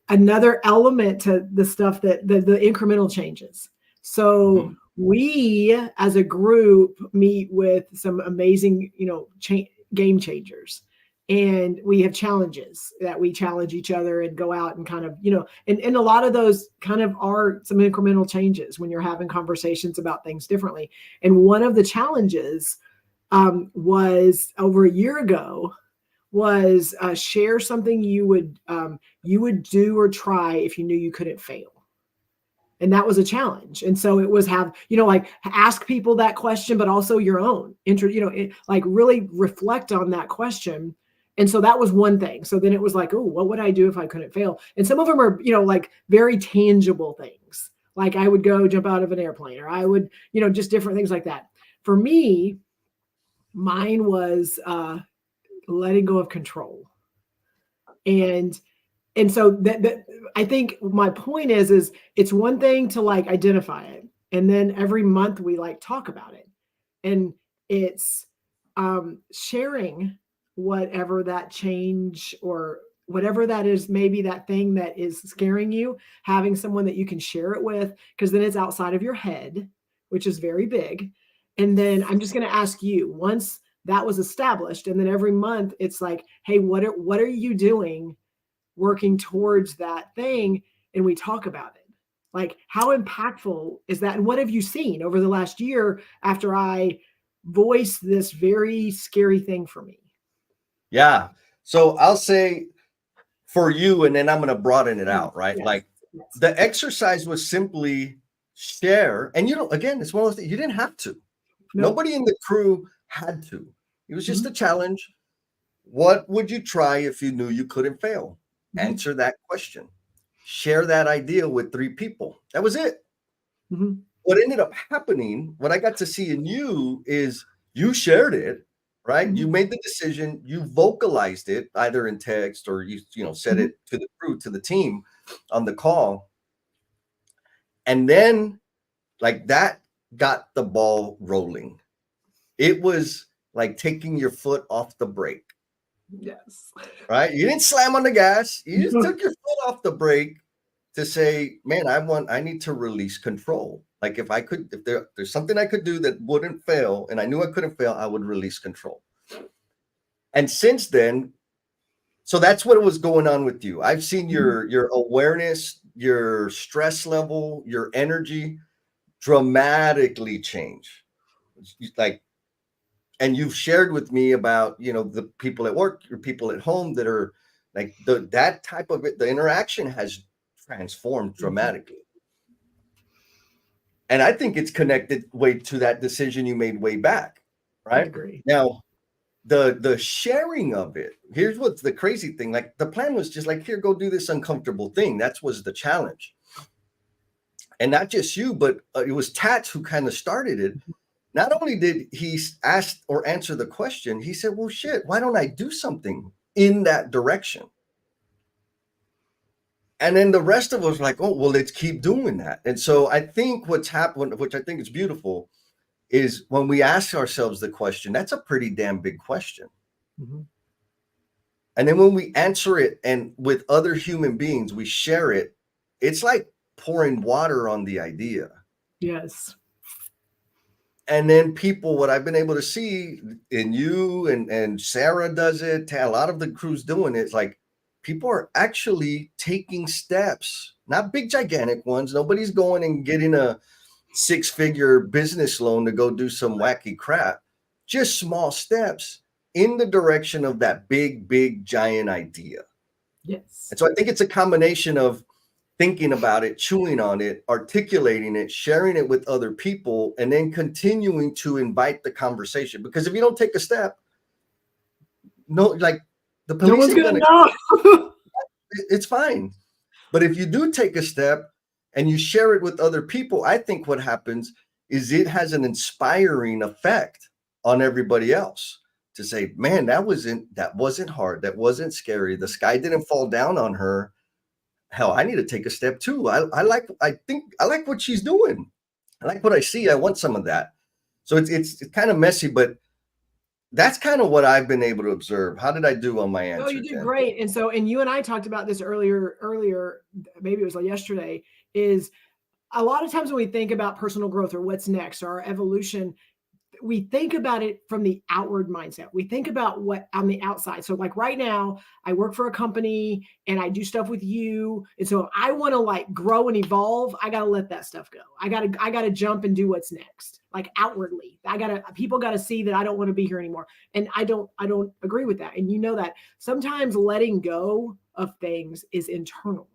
another element to the stuff that the incremental changes. So we as a group meet with some amazing, game changers. And we have challenges that we challenge each other and go out and kind of, and a lot of those kind of are some incremental changes when you're having conversations about things differently. And one of the challenges was over a year ago was share something you would do or try if you knew you couldn't fail. And that was a challenge. And so it was like ask people that question, but also your own like really reflect on that question. And so that was one thing. So then it was like, oh, what would I do if I couldn't fail? And some of them are, like very tangible things. Like I would go jump out of an airplane, or I would, just different things like that. For me, mine was letting go of control. And so that I think my point is it's one thing to like identify it, and then every month we like talk about it, and it's sharing whatever that change or whatever that is, maybe that thing that is scaring you, having someone that you can share it with, because then it's outside of your head, which is very big. And then I'm just going to ask you, once that was established, and then every month it's like, hey, what are you doing working towards that thing? And we talk about it. Like, how impactful is that? And what have you seen over the last year after I voiced this very scary thing for me? Yeah. So I'll say for you, and then I'm going to broaden it out, right? Yes. Like the exercise was simply share. And again, it's one of those things, you didn't have to. No. Nobody in the crew had to. It was just a challenge. What would you try if you knew you couldn't fail? Answer that question. Share that idea with 3 people. That was it. What ended up happening, what I got to see in you is you shared it, right? You made the decision, you vocalized it either in text or you said it to the crew, to the team on the call. And then like that got the ball rolling. It was like taking your foot off the brake. Yes. Right? You didn't slam on the gas. You just took your foot off the brake to say, man, I need to release control. Like if there's something I could do that wouldn't fail, and I knew I couldn't fail, I would release control. And since then, so that's what was going on with you. I've seen your awareness, your stress level, your energy dramatically change. Like, and you've shared with me about, the people at work, your people at home that are like that type of it, the interaction has transformed dramatically. And I think it's connected to that decision you made way back, right? I agree. Now, the sharing of it, here's what's the crazy thing. Like the plan was just like, here, go do this uncomfortable thing. That was the challenge. And not just you, but it was Tats who kind of started it. Not only did he ask or answer the question, he said, well, shit, why don't I do something in that direction? And then the rest of us were like, oh, well, let's keep doing that. And so I think what's happened, which I think is beautiful, is when we ask ourselves the question, that's a pretty damn big question. And then when we answer it and with other human beings, we share it, it's like pouring water on the idea. Yes. And then people, what I've been able to see in you and Sarah does it, a lot of the crews doing it, it's like people are actually taking steps, not big, gigantic ones. Nobody's going and getting a 6-figure business loan to go do some wacky crap, just small steps in the direction of that big, big, giant idea. Yes. And so I think it's a combination of thinking about it, chewing on it, articulating it, sharing it with other people, and then continuing to invite the conversation. Because if you don't take a step, the police no one's gonna know. It's fine. But if you do take a step and you share it with other people, I think what happens is it has an inspiring effect on everybody else to say, man, that wasn't hard. That wasn't scary. The sky didn't fall down on her. Hell, I need to take a step too. I like what she's doing. I like what I see. I want some of that. So it's kind of messy, but that's kind of what I've been able to observe. How did I do on my answer? Oh, you did great. And you and I talked about this earlier, maybe it was like yesterday, is a lot of times when we think about personal growth or what's next or our evolution, we think about it from the outward mindset. We think about what on the outside. So like right now, I work for a company and I do stuff with you. And so if I want to like grow and evolve, I got to let that stuff go. I got to jump and do what's next. Like outwardly, people got to see that I don't want to be here anymore. And I don't agree with that. And you know that sometimes letting go of things is internal.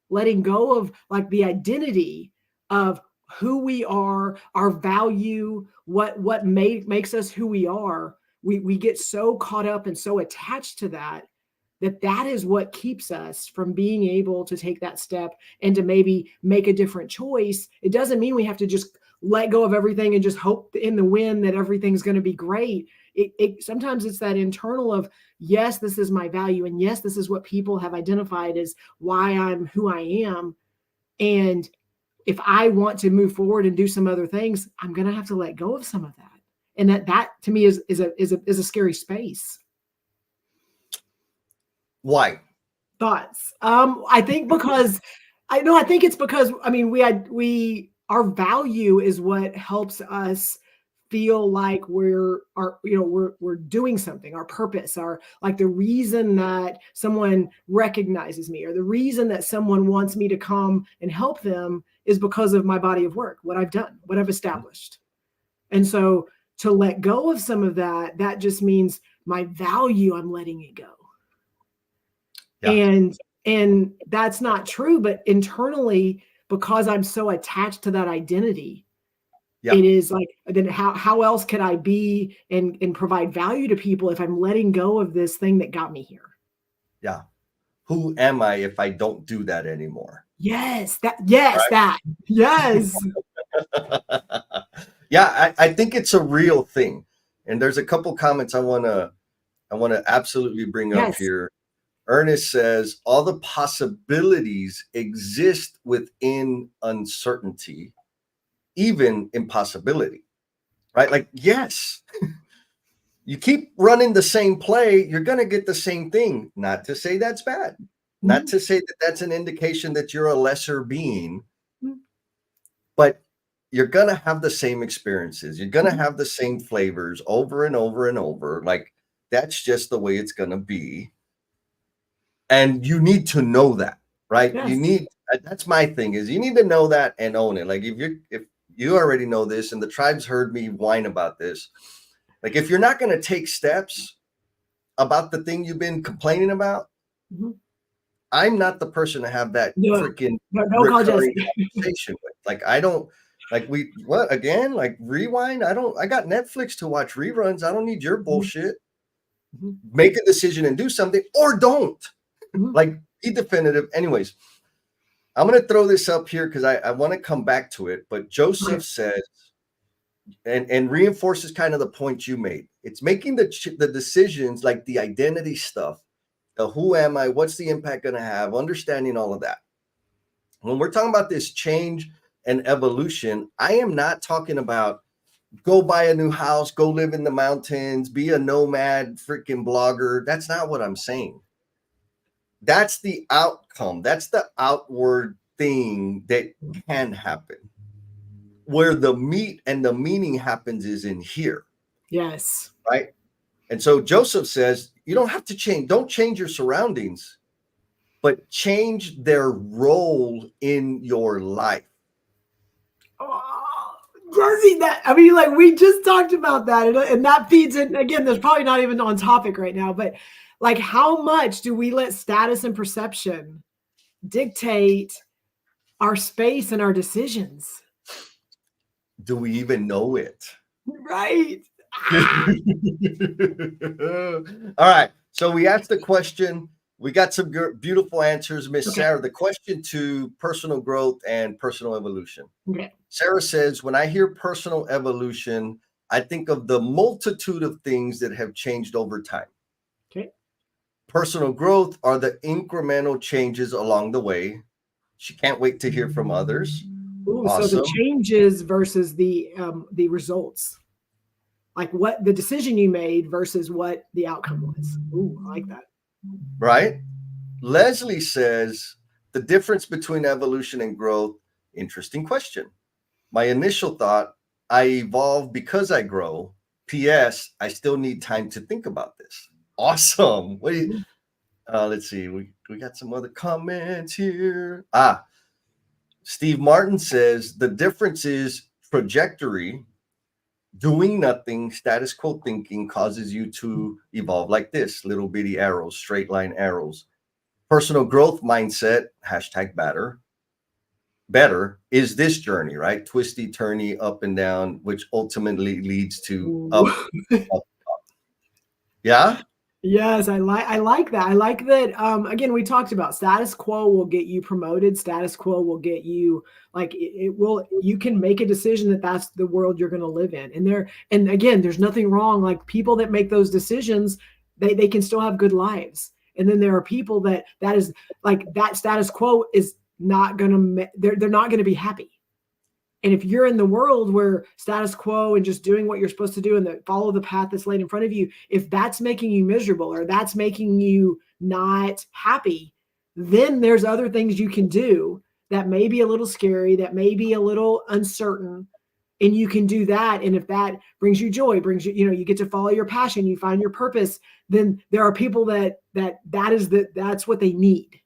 letting go of like the identity of who we are, our value, what makes us who we are. We get so caught up and so attached to that that is what keeps us from being able to take that step and to maybe make a different choice. It doesn't mean we have to just let go of everything and just hope in the wind that everything's going to be great. Sometimes it's that internal of, yes, this is my value, and yes, this is what people have identified as why I'm who I am. And if I want to move forward and do some other things, I'm going to have to let go of some of that. And that to me is a scary space. Why? Thoughts? I think because I think it's because, I mean, our value is what helps us feel like we're doing something, our purpose, our, like, the reason that someone recognizes me or the reason that someone wants me to come and help them is because of my body of work, what I've done, what I've established. And so to let go of some of that just means my value, I'm letting it go. Yeah. And that's not true, but internally, because I'm so attached to that identity, yeah, it is like, then how else could I be and provide value to people if I'm letting go of this thing that got me here? Yeah. Who am I if I don't do that anymore? Yes, right? Yes. Yeah, I think it's a real thing. And there's a couple comments I want to absolutely bring up here. Ernest says, all the possibilities exist within uncertainty, even impossibility, right? Like, yes, you keep running the same play, you're going to get the same thing. Not to say that's bad, not to say that that's an indication that you're a lesser being, but you're going to have the same experiences. You're going to have the same flavors over and over and over. Like, that's just the way it's going to be. And you need to know that, right? Yes. That's my thing, is you need to know that and own it. Like, if you already know this, and the tribe's heard me whine about this, like, if you're not going to take steps about the thing you've been complaining about, I'm not the person to have that freaking recurring conversation with. Like, I don't, like, like, rewind. I got Netflix to watch reruns. I don't need your bullshit. Make a decision and do something, or don't. Like, be definitive. Anyways, I'm going to throw this up here because I want to come back to it. But Joseph says, and reinforces kind of the point you made. It's making the decisions, like the identity stuff, the who am I, what's the impact going to have, understanding all of that. When we're talking about this change and evolution, I am not talking about go buy a new house, go live in the mountains, be a nomad freaking blogger. That's not what I'm saying. That's the outcome. That's the outward thing that can happen. Where the meat and the meaning happens is in here. Yes. Right. And so Joseph says, you don't have to change. Don't change your surroundings, but change their role in your life. Oh, Jesse, like, we just talked about that, and that feeds in. Again, there's probably not even on topic right now, but like, how much do we let status and perception dictate our space and our decisions? Do we even know it? Right. All right. So we asked the question. We got some beautiful answers, Miss Sarah. The question to personal growth and personal evolution. Okay. Sarah says, when I hear personal evolution, I think of the multitude of things that have changed over time. Okay. Personal growth are the incremental changes along the way. She can't wait to hear from others. Ooh, awesome. So the changes versus the results, like what the decision you made versus what the outcome was. Ooh, I like that. Right. Leslie says, the difference between evolution and growth. Interesting question. My initial thought, I evolve because I grow. P.S. I still need time to think about this. Awesome. Let's see. We got some other comments here. Steve Martin says the difference is trajectory. Doing nothing, status quo thinking causes you to evolve like this, little bitty arrows, straight line arrows. Personal growth mindset, hashtag better is this journey, right? Twisty, turny, up and down, which ultimately leads to up, up. Yeah. Yes, I like that. I like that. Again, we talked about status quo will get you promoted. Status quo will get you like it will. You can make a decision that that's the world you're going to live in. And again, there's nothing wrong. Like people that make those decisions, they can still have good lives. And then there are people that is like that status quo is not going to. They're not going to be happy. And if you're in the world where status quo and just doing what you're supposed to do and follow the path that's laid in front of you, if that's making you miserable or that's making you not happy, then there's other things you can do that may be a little scary, that may be a little uncertain, and you can do that. And if that brings you joy, brings you, you get to follow your passion, you find your purpose, then there are people that's what they need.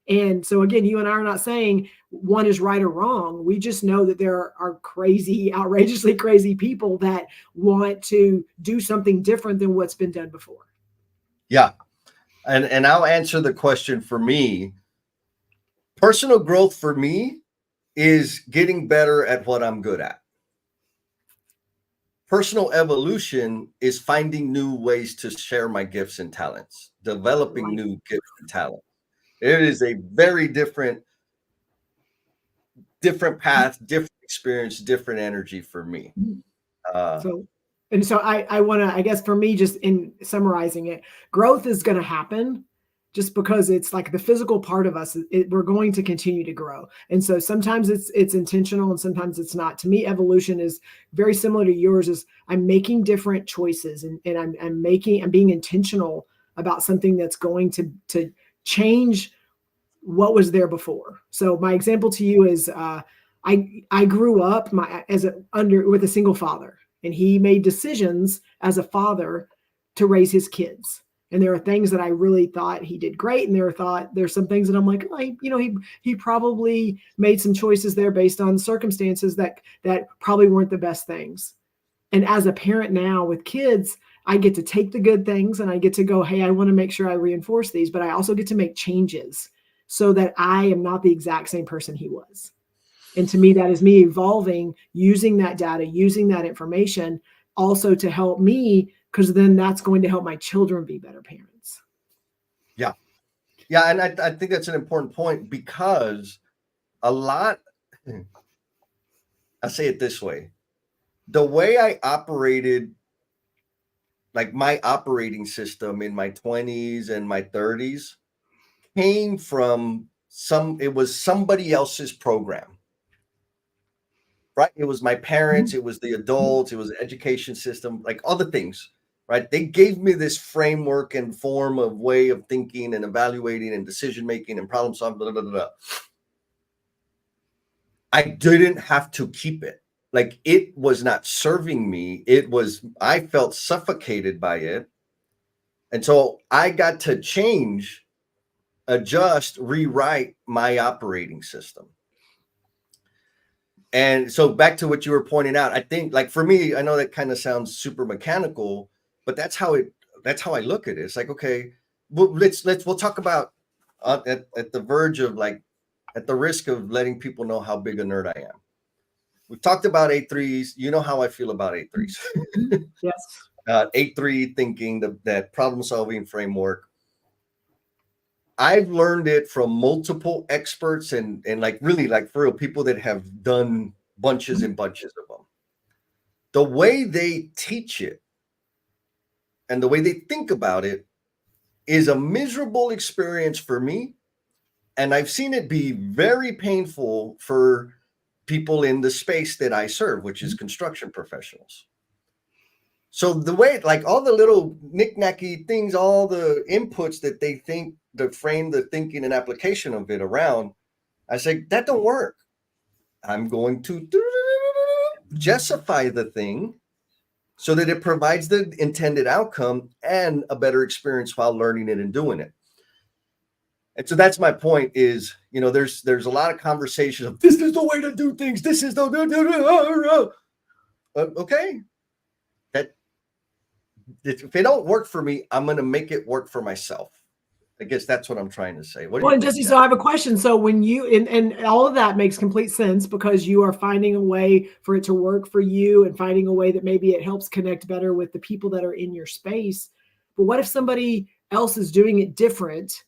And so again, you and I are not saying one is right or wrong. We just know that there are crazy, outrageously crazy people that want to do something different than what's been done before. Yeah. And I'll answer the question for me. Personal growth for me is getting better at what I'm good at. Personal evolution is finding new ways to share my gifts and talents, developing new gifts and talents. It is a very different path, different experience, different energy for me. So I want to, I guess for me, just in summarizing it, growth is going to happen just because it's like the physical part of us. We're going to continue to grow. And so sometimes it's intentional and sometimes it's not. To me, evolution is very similar to yours. Is I'm making different choices and I'm being intentional about something that's going to change what was there before. So my example to you is I grew up with a single father, and he made decisions as a father to raise his kids. And there are things that I really thought he did great, and there's some things that I'm like, he probably made some choices there based on circumstances that probably weren't the best things. And as a parent now with kids, I get to take the good things and I get to go, hey, I want to make sure I reinforce these, but I also get to make changes so that I am not the exact same person he was. And to me, that is me evolving, using that data, using that information also to help me, because then that's going to help my children be better parents. Yeah. Yeah. And I think that's an important point because I say it this way, the way I operated, like my operating system in my 20s and my 30s came from it was somebody else's program, right? It was my parents, it was the adults, it was the education system, like all the things, right? They gave me this framework and form of way of thinking and evaluating and decision-making and problem solving, blah, blah, blah, blah. I didn't have to keep it. Like it was not serving me. I felt suffocated by it. And so I got to change, adjust, rewrite my operating system. And so back to what you were pointing out, I think like for me, I know that kind of sounds super mechanical, but that's how I look at it. It's like, okay, we'll talk about at the verge of like, at the risk of letting people know how big a nerd I am. We've talked about 8-3s. You know how I feel about 8-3s. Yes. 8-3 thinking, that problem solving framework. I've learned it from multiple experts and like really like for real people that have done bunches and bunches of them. The way they teach it and the way they think about it is a miserable experience for me. And I've seen it be very painful for people in the space that I serve, which is construction professionals. So the way, like all the little knick-knacky things, all the inputs that they think to frame the thinking and application of it around, I say, that don't work. I'm going to justify the thing so that it provides the intended outcome and a better experience while learning it and doing it. And so that's my point is, there's a lot of conversations of this is the way to do things. This is the okay. That if it don't work for me, I'm going to make it work for myself. I guess that's what I'm trying to say. What do Well, you and think, Jesse, Jack? so I have a question. So when you and all of that makes complete sense because you are finding a way for it to work for you and finding a way that maybe it helps connect better with the people that are in your space. But what if somebody else is doing it different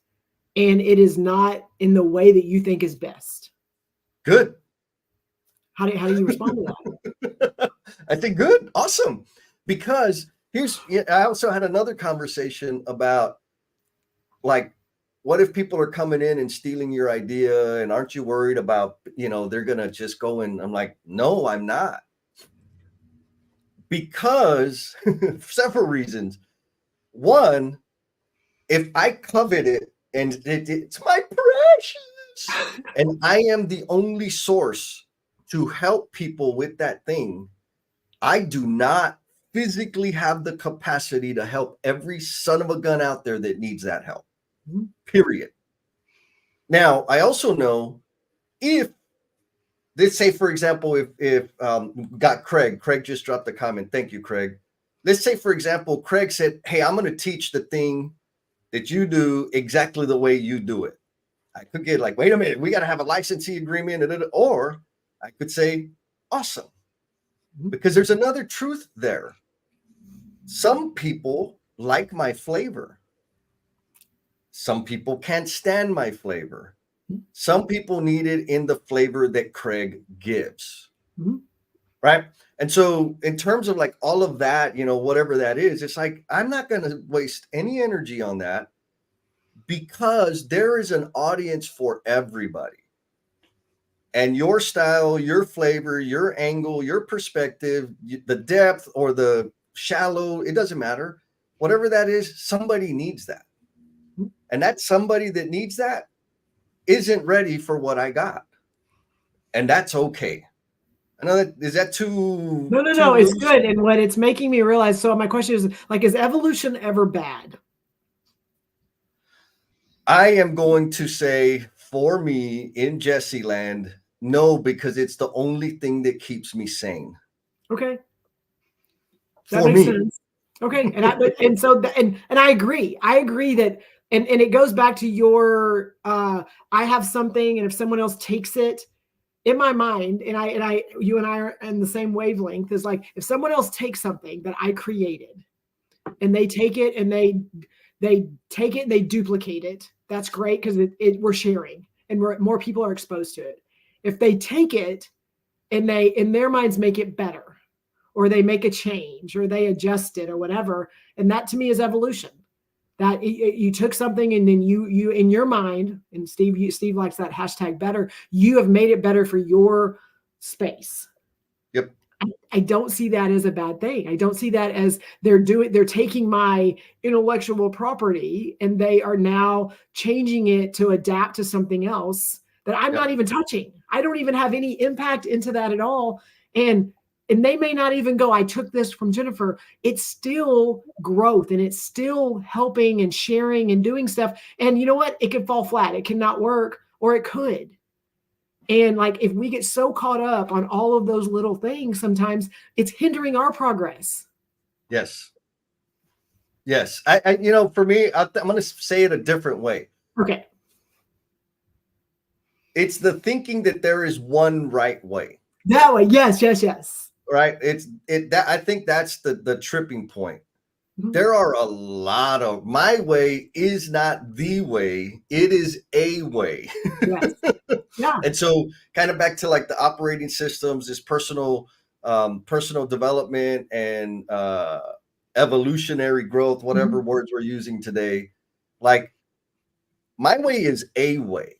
and it is not in the way that you think is best? Good. How do you respond to that? I think good. Awesome. Because I also had another conversation about like, what if people are coming in and stealing your idea and aren't you worried about, they're going to just go and I'm like, no, I'm not. Because several reasons. One, if I covet it and it's my precious, and I am the only source to help people with that thing, I do not physically have the capacity to help every son of a gun out there that needs that help. Period. Now, I also know if, let's say, for example, if got Craig just dropped a comment. Thank you, Craig. Let's say, for example, Craig said, hey, I'm going to teach the thing that you do exactly the way you do it. I could get like, wait a minute, we got to have a licensee agreement. Or I could say, awesome. Because there's another truth there. Some people like my flavor. Some people can't stand my flavor. Some people need it in the flavor that Craig gives. Right. And so in terms of like all of that, whatever that is, it's like, I'm not going to waste any energy on that because there is an audience for everybody. And your style, your flavor, your angle, your perspective, the depth or the shallow, it doesn't matter. Whatever that is, somebody needs that. And that somebody that needs that isn't ready for what I got. And that's okay. I know that, is that too? No, it's good. And what it's making me realize, so my question is like, is evolution ever bad? I am going to say for me in Jesse land, no, because it's the only thing that keeps me sane. Okay. That For makes me. sense. Okay. And I agree. I agree that, and it goes back to your, I have something and if someone else takes it, in my mind, you and I are in the same wavelength, is like if someone else takes something that I created and they take it and they take it and they duplicate it, that's great because we're sharing and more people are exposed to it. If they take it and they in their minds make it better, or they make a change, or they adjust it, or whatever, and that to me is evolution. That you took something and then you in your mind, and Steve likes that hashtag better, you have made it better for your space. Yep. I don't see that as a bad thing. I don't see that as they're taking my intellectual property and they are now changing it to adapt to something else that I'm not even touching. I don't even have any impact into that at all. And they may not even go, I took this from Jennifer. It's still growth and it's still helping and sharing and doing stuff. And you know what? It could fall flat. It cannot work, or it could. And like, if we get so caught up on all of those little things, sometimes it's hindering our progress. Yes. Yes. I for me, I'm going to say it a different way. Okay. It's the thinking that there is one right way. That way. Yes. Right. I think that's the tripping point. Mm-hmm. There are a lot of, my way is not the way, it is a way. Yes. Yeah. And so kind of back to like the operating systems, this personal development and evolutionary growth, whatever words we're using today. Like, my way is a way.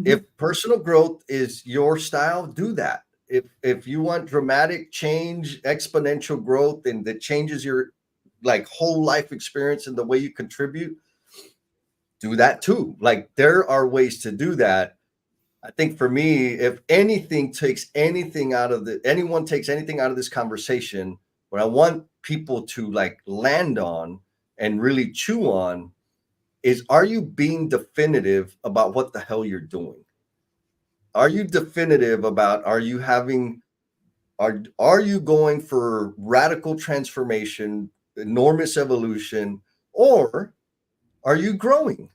If personal growth is your style, do that. If you want dramatic change, exponential growth, and that changes your like whole life experience and the way you contribute, do that too. Like, there are ways to do that. I think for me, if anyone takes anything out of this conversation, what I want people to like land on and really chew on is, are you being definitive about what the hell you're doing? Are you definitive about, are you going for radical transformation, enormous evolution, or are you growing?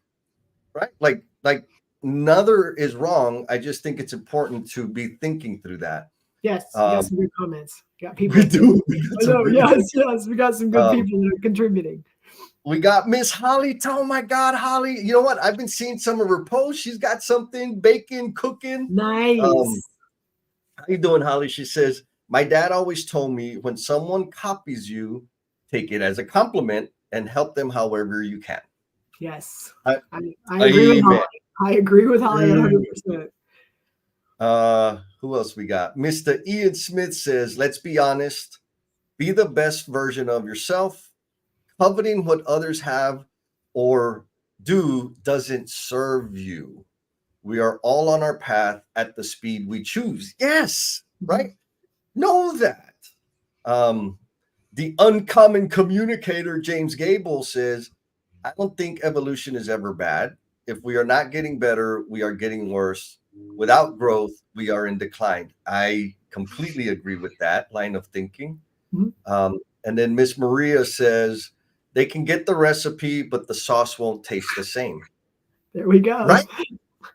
right? Like neither is wrong. I just think it's important to be thinking through that. Yes, we got some good comments. Got people. We do. We got I some know. really Yes. We got some good um, people that are contributing. we got Miss Holly. Oh my God, Holly! You know what? I've been seeing some of her posts. She's got something baking, cooking. Nice. How you doing, Holly? She says, my dad always told me when someone copies you, take it as a compliment and help them however you can. Yes. I- I agree with Amen. Holly. I agree with Holly 100%. Who else we got? Mr. Ian Smith says, let's be honest, be the best version of yourself. Coveting what others have or do doesn't serve you. We are all on our path at the speed we choose. Yes, right? Know that. The uncommon communicator, James Gable, says, I don't think evolution is ever bad. If we are not getting better, we are getting worse. Without growth, we are in decline. I completely agree with that line of thinking. And then Miss Maria says, they can get the recipe, but the sauce won't taste the same. There we go. Right?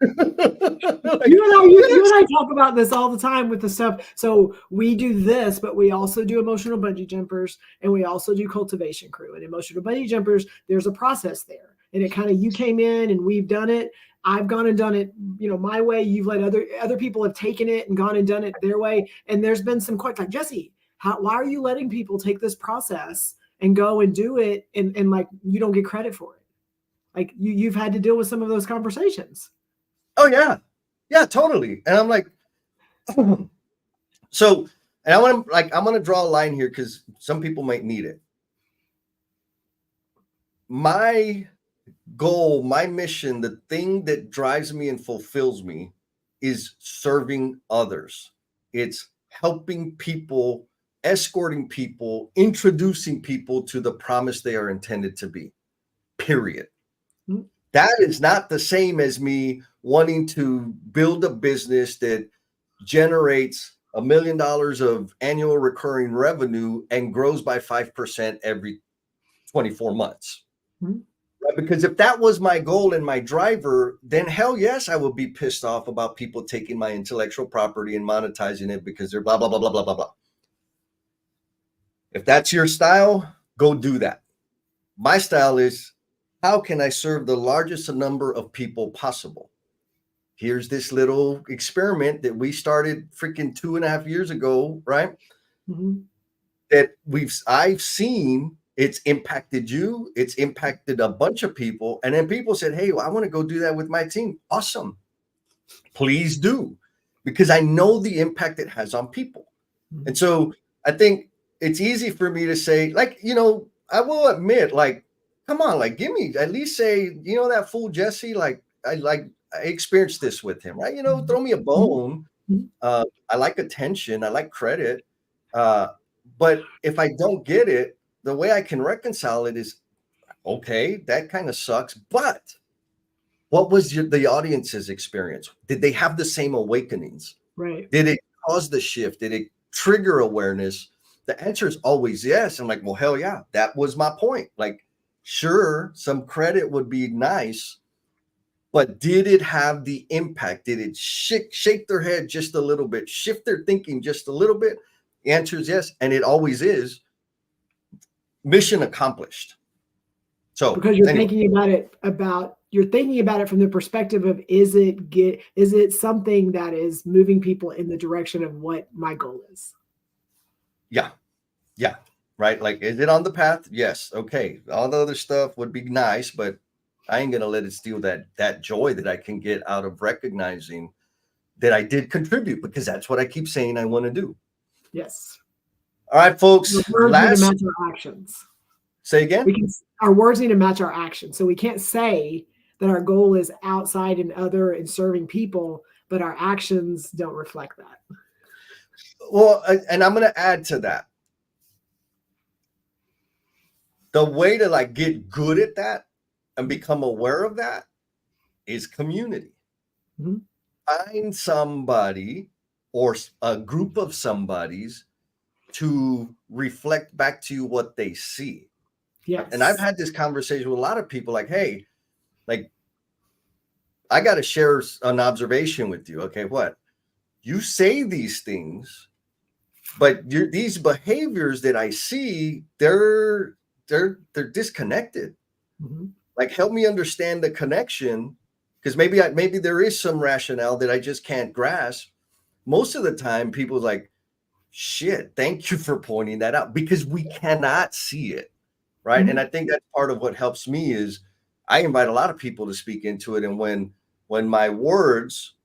You and I talk about this all the time with the stuff. So we do this, but we also do emotional bungee jumpers, and we also do cultivation crew. And emotional bungee jumpers, there's a process there, and it kind of, you came in and we've done it. I've gone and done it, my way. You've let other people have taken it and gone and done it their way. And there's been some questions like, Jesse, why are you letting people take this process and go and do it, and like you don't get credit for it? Like you've had to deal with some of those conversations. Oh yeah, totally. And I'm like, so, and I'm gonna draw a line here because some people might need it. My goal, my mission, the thing that drives me and fulfills me is serving others. It's helping people, escorting people, introducing people to the promise they are intended to be. Period. That is not the same as me wanting to build a business that generates $1 million of annual recurring revenue and grows by 5% every 24 months. Right? Because if that was my goal and my driver, then hell yes, I would be pissed off about people taking my intellectual property and monetizing it because they're blah, blah, blah, blah, blah, blah, blah. If that's your style, go do that. My style is, how can I serve the largest number of people possible? Here's this little experiment that we started freaking 2.5 years ago, right? That I've seen it's impacted you, it's impacted a bunch of people. And then people said, hey, I want to go do that with my team. Awesome. Please do. Because I know the impact it has on people. And so I think it's easy for me to say, like, I will admit, like, come on, like, give me at least say, that fool Jesse, like I experienced this with him, right? Throw me a bone. I like attention. I like credit. But if I don't get it, the way I can reconcile it is, okay, that kind of sucks. But what was the audience's experience? Did they have the same awakenings? Right. Did it cause the shift? Did it trigger awareness? The answer is always yes. I'm like, well, hell yeah, that was my point. Like, sure, some credit would be nice, but did it have the impact? Did it shake their head just a little bit, shift their thinking just a little bit? The answer is yes, and it always is. Mission accomplished. So because you're thinking about it from the perspective of, is it something that is moving people in the direction of what my goal is? Yeah. Right. Like, is it on the path? Yes. Okay. All the other stuff would be nice, but I ain't gonna let it steal that joy that I can get out of recognizing that I did contribute, because that's what I keep saying I want to do. Yes. All right, folks. Our words need to match our actions. Say again? Our words need to match our actions. So we can't say that our goal is outside and other and serving people, but our actions don't reflect that. Well, and I'm going to add to that. The way to like get good at that and become aware of that is community. Find somebody or a group of somebodies to reflect back to you what they see. Yes. And I've had this conversation with a lot of people like, hey, like, I got to share an observation with you. Okay, what? You say these things, but these behaviors that I see, they're disconnected. Mhm. Like, help me understand the connection, because maybe there is some rationale that I just can't grasp. Most of the time, people like, shit, thank you for pointing that out, because we cannot see it, right? Mhm. And I think that's part of what helps me is I invite a lot of people to speak into it, and when my words,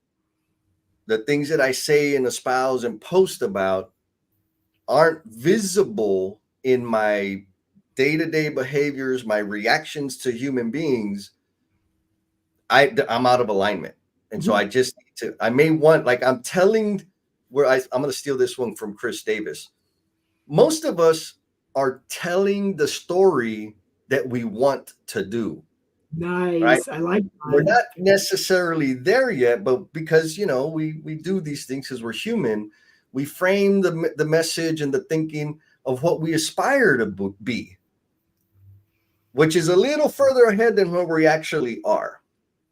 the things that I say and espouse and post about, aren't visible in my day-to-day behaviors, my reactions to human beings, I'm out of alignment. And so Mhm. I just need to, I may want, like I'm telling, I'm going to steal this one from Chris Davis. Most of us are telling the story that we want to do, right? Nice. I like We're that. not necessarily there yet, but because, we do these things because we're human, we frame the message and the thinking of what we aspire to be, which is a little further ahead than where we actually are.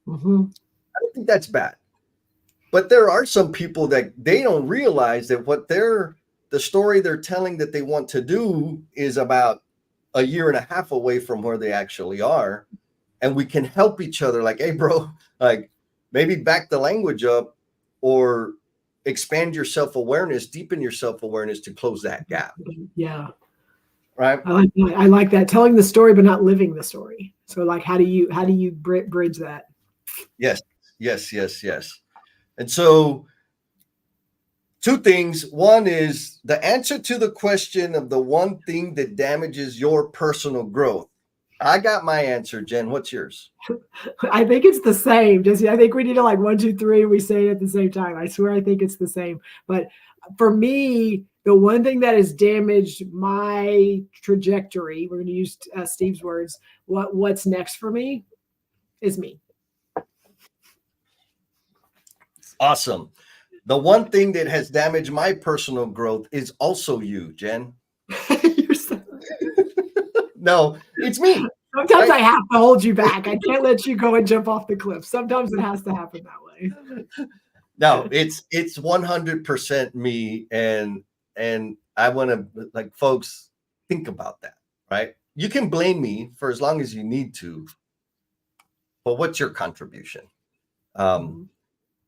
Mhm. I don't think that's bad. But there are some people that they don't realize that the story they're telling that they want to do is about a year and a half away from where they actually are. And we can help each other, like, hey, bro, like maybe back the language up or expand your self-awareness, deepen your self-awareness to close that gap. Yeah. Right. I like that. Telling the story, but not living the story. So like, how do you bridge that? Yes, yes, yes, yes. And so two things. One is the answer to the question of the one thing that damages your personal growth. I got my answer, Jen. What's yours? I think it's the same. Just I think we need to like 1, 2, 3. We say it at the same time. I swear, I think it's the same. But for me, the one thing that has damaged my trajectory, we're going to use Steve's words. What's next for me is me. Awesome. The one thing that has damaged my personal growth is also you, Jen. You're so, No, it's me. sometimes Right? I have to hold you back. I can't let you go and jump off the cliff. Sometimes it has to happen that way. No, it's 100% me, and I want to, like, folks, think about that, right? You can blame me for as long as you need to, but what's your contribution? Um, Mhm.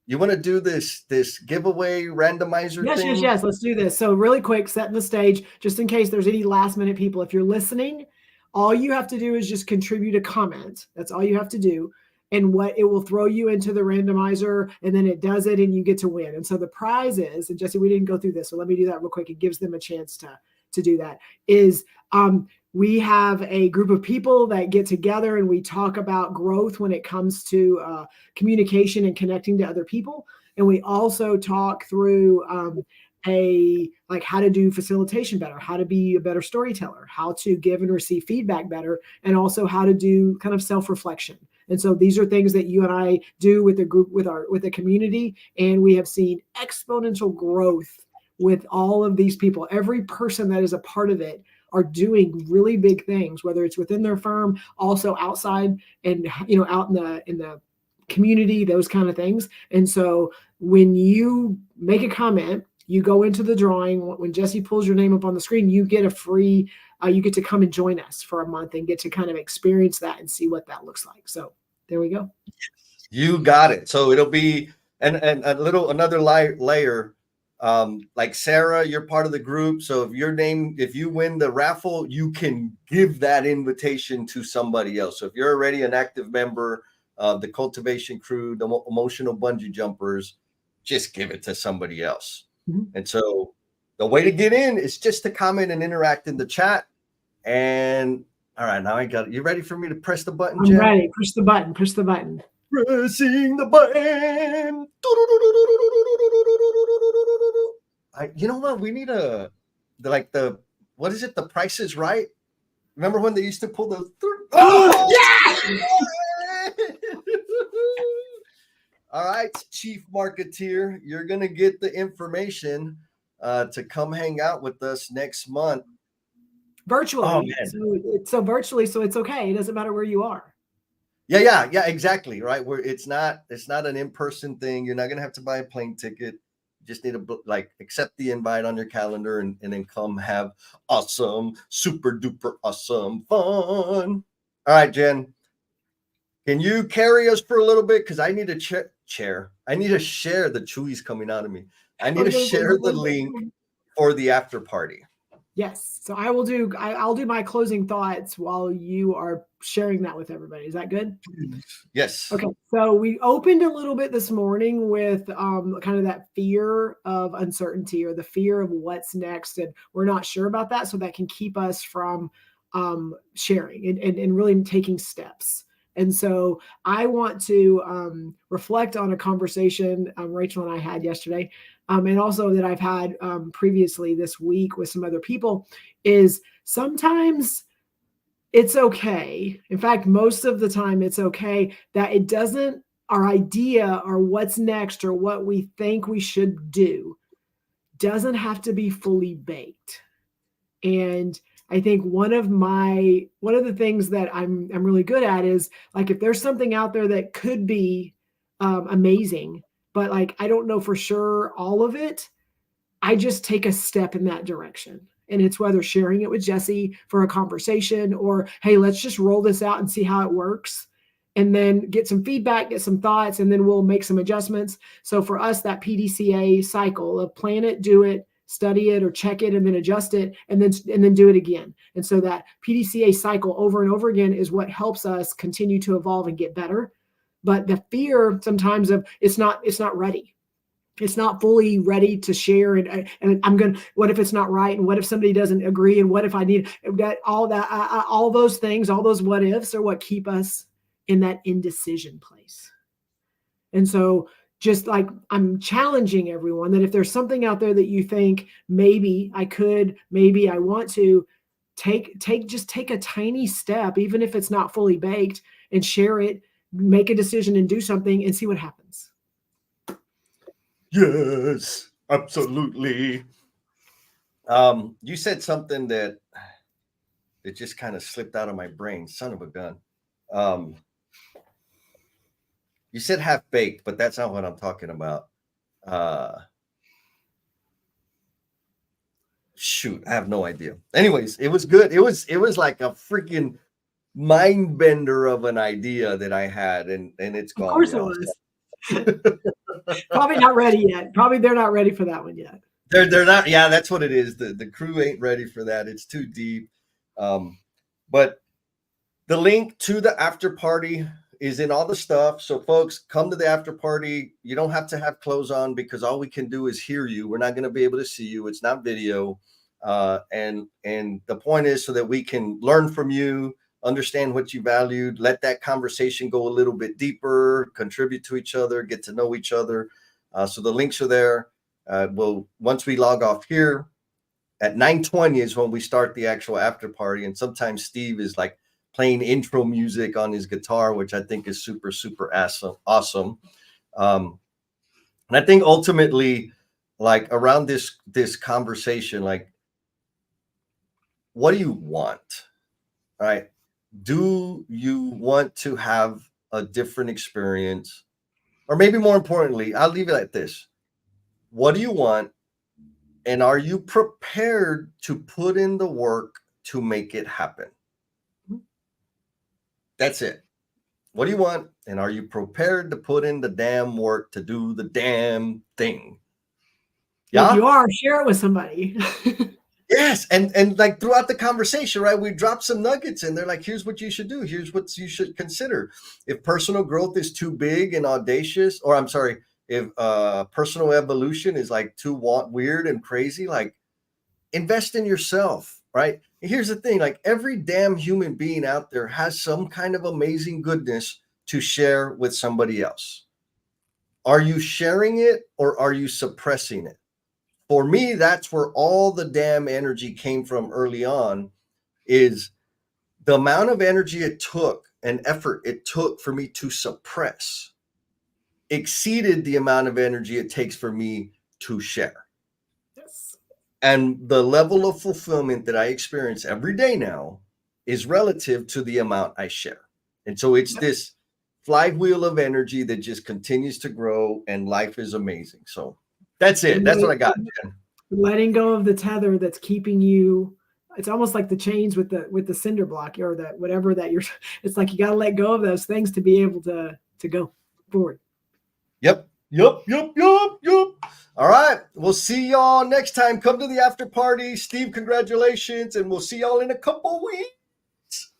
you want to do this giveaway randomizer Yes, yes, thing? yes. Let's do this. So, really quick, setting the stage, just in case there's any last minute people. If you're listening, all you have to do is just contribute a comment. That's all you have to do. And what it will throw you into the randomizer, and then it does it, and you get to win. And so the prize is, and Jesse, we didn't go through this, so let me do that real quick. It gives them a chance to do that. Is we have a group of people that get together and we talk about growth when it comes to communication and connecting to other people. And we also talk through like how to do facilitation better, how to be a better storyteller, how to give and receive feedback better, and also how to do kind of self-reflection. And so these are things that you and I do with the group, with the community, and we have seen exponential growth with all of these people. Every person that is a part of it are doing really big things, whether it's within their firm, also outside, and out in the community, those kind of things. And so when you make a comment, you go into the drawing. When Jesse pulls your name up on the screen, you get a free, you get to come and join us for a month and get to kind of experience that and see what that looks like. So there we go. You got it. So it'll be and another layer. Like Sarah, you're part of the group. So if you win the raffle, you can give that invitation to somebody else. So if you're already an active member of the cultivation crew, the emotional bungee jumpers, just give it to somebody else. Mm-hmm. And so the way to get in is just to comment and interact in the chat. And all right, now I got it. You ready for me to press the button, I'm Jen? ready. Push the button. Push the button. Pressing the button. You know what? We need what is it? The Price is Right. Remember when they used to pull those? Yeah! All right, Chief Marketeer, you're gonna get the information to come hang out with us next month. Virtually. Oh man. So virtually, so it's okay. It doesn't matter where you are. Yeah, exactly. Right. Where it's not an in-person thing. You're not gonna have to buy a plane ticket. You just need to like accept the invite on your calendar and then come have awesome, super duper awesome fun. All right, Jen. Can you carry us for a little bit? Because I need to chair. I need to share the chewies coming out of me. I I need was to gonna say, share the link for the after party. yes. So I will do. I'll do my closing thoughts while you are sharing that with everybody. Is that good? Yes. Okay. So we opened a little bit this morning with kind of that fear of uncertainty or the fear of what's next, and we're not sure about that. So that can keep us from sharing and really taking steps. And so I want to reflect on a conversation Rachel and I had yesterday, and also that I've had previously this week with some other people, is sometimes it's okay. In fact, most of the time it's okay that it doesn't, our idea or what's next or what we think we should do doesn't have to be fully baked. And I think one of the things that I'm really good at is like if there's something out there that could be amazing, but like I don't know for sure all of it, I just take a step in that direction. And it's whether sharing it with Jesse for a conversation or, hey, let's just roll this out and see how it works. And then get some feedback, get some thoughts, and then we'll make some adjustments. So for us, that PDCA cycle of plan it, do it, study it, or check it, and then adjust it, and then do it again. And so that PDCA cycle over and over again is what helps us continue to evolve and get better. But the fear sometimes of it's not ready, it's not fully ready to share, and I'm going to, what if it's not right, and what if somebody doesn't agree, and what if I need that, all those things, all those what ifs are what keep us in that indecision place. And so just like I'm challenging everyone that if there's something out there that you think maybe I could, maybe I want to take a tiny step, even if it's not fully baked, and share it, make a decision and do something and see what happens. Yes, absolutely. You said something that it just kind of slipped out of my brain. Son of a gun. You said half baked, but that's not what I'm talking about. Shoot, I have no idea. Anyways, it was good. It was like a freaking mind bender of an idea that I had, and it's Of gone, course it y'all. was. Probably not ready yet. Probably they're not ready for that one yet. They're not. Yeah, that's what it is. The crew ain't ready for that. It's too deep. But the link to the after party is in all the stuff. So folks, come to the after party. You don't have to have clothes on because all we can do is hear you. We're not going to be able to see you. It's not video. And the point is so that we can learn from you, understand what you valued, let that conversation go a little bit deeper, contribute to each other, get to know each other. So the links are there. Well, once we log off here at 9:20 is when we start the actual after party. And sometimes Steve is like playing intro music on his guitar, which I think is super, super awesome. And I think ultimately, like around this conversation, like, what do you want? All right. Do you want to have a different experience? Or maybe more importantly, I'll leave it at this. What do you want? And are you prepared to put in the work to make it happen? That's it. What do you want? And are you prepared to put in the damn work to do the damn thing? Yeah. If you Yeah. are, share it with somebody. Yes. And like throughout the conversation, right, we drop some nuggets and they're like, here's what you should do. Here's what you should consider. If personal growth is too big and audacious, or I'm sorry, if personal evolution is like too weird and crazy, like invest in yourself, right? And here's the thing, like every damn human being out there has some kind of amazing goodness to share with somebody else. Are you sharing it or are you suppressing it? For me, that's where all the damn energy came from early on, is the amount of energy it took and effort it took for me to suppress exceeded the amount of energy it takes for me to share. Yes. And the level of fulfillment that I experience every day now is relative to the amount I share. And so it's this flywheel of energy that just continues to grow, and life is amazing. So that's it. That's what I got, Jen. Letting go of the tether that's keeping you. It's almost like the chains with the cinder block or that whatever that you're. It's like you got to let go of those things to be able to go forward. Yep. All right. We'll see y'all next time. Come to the after party. Steve, congratulations. And we'll see y'all in a couple weeks.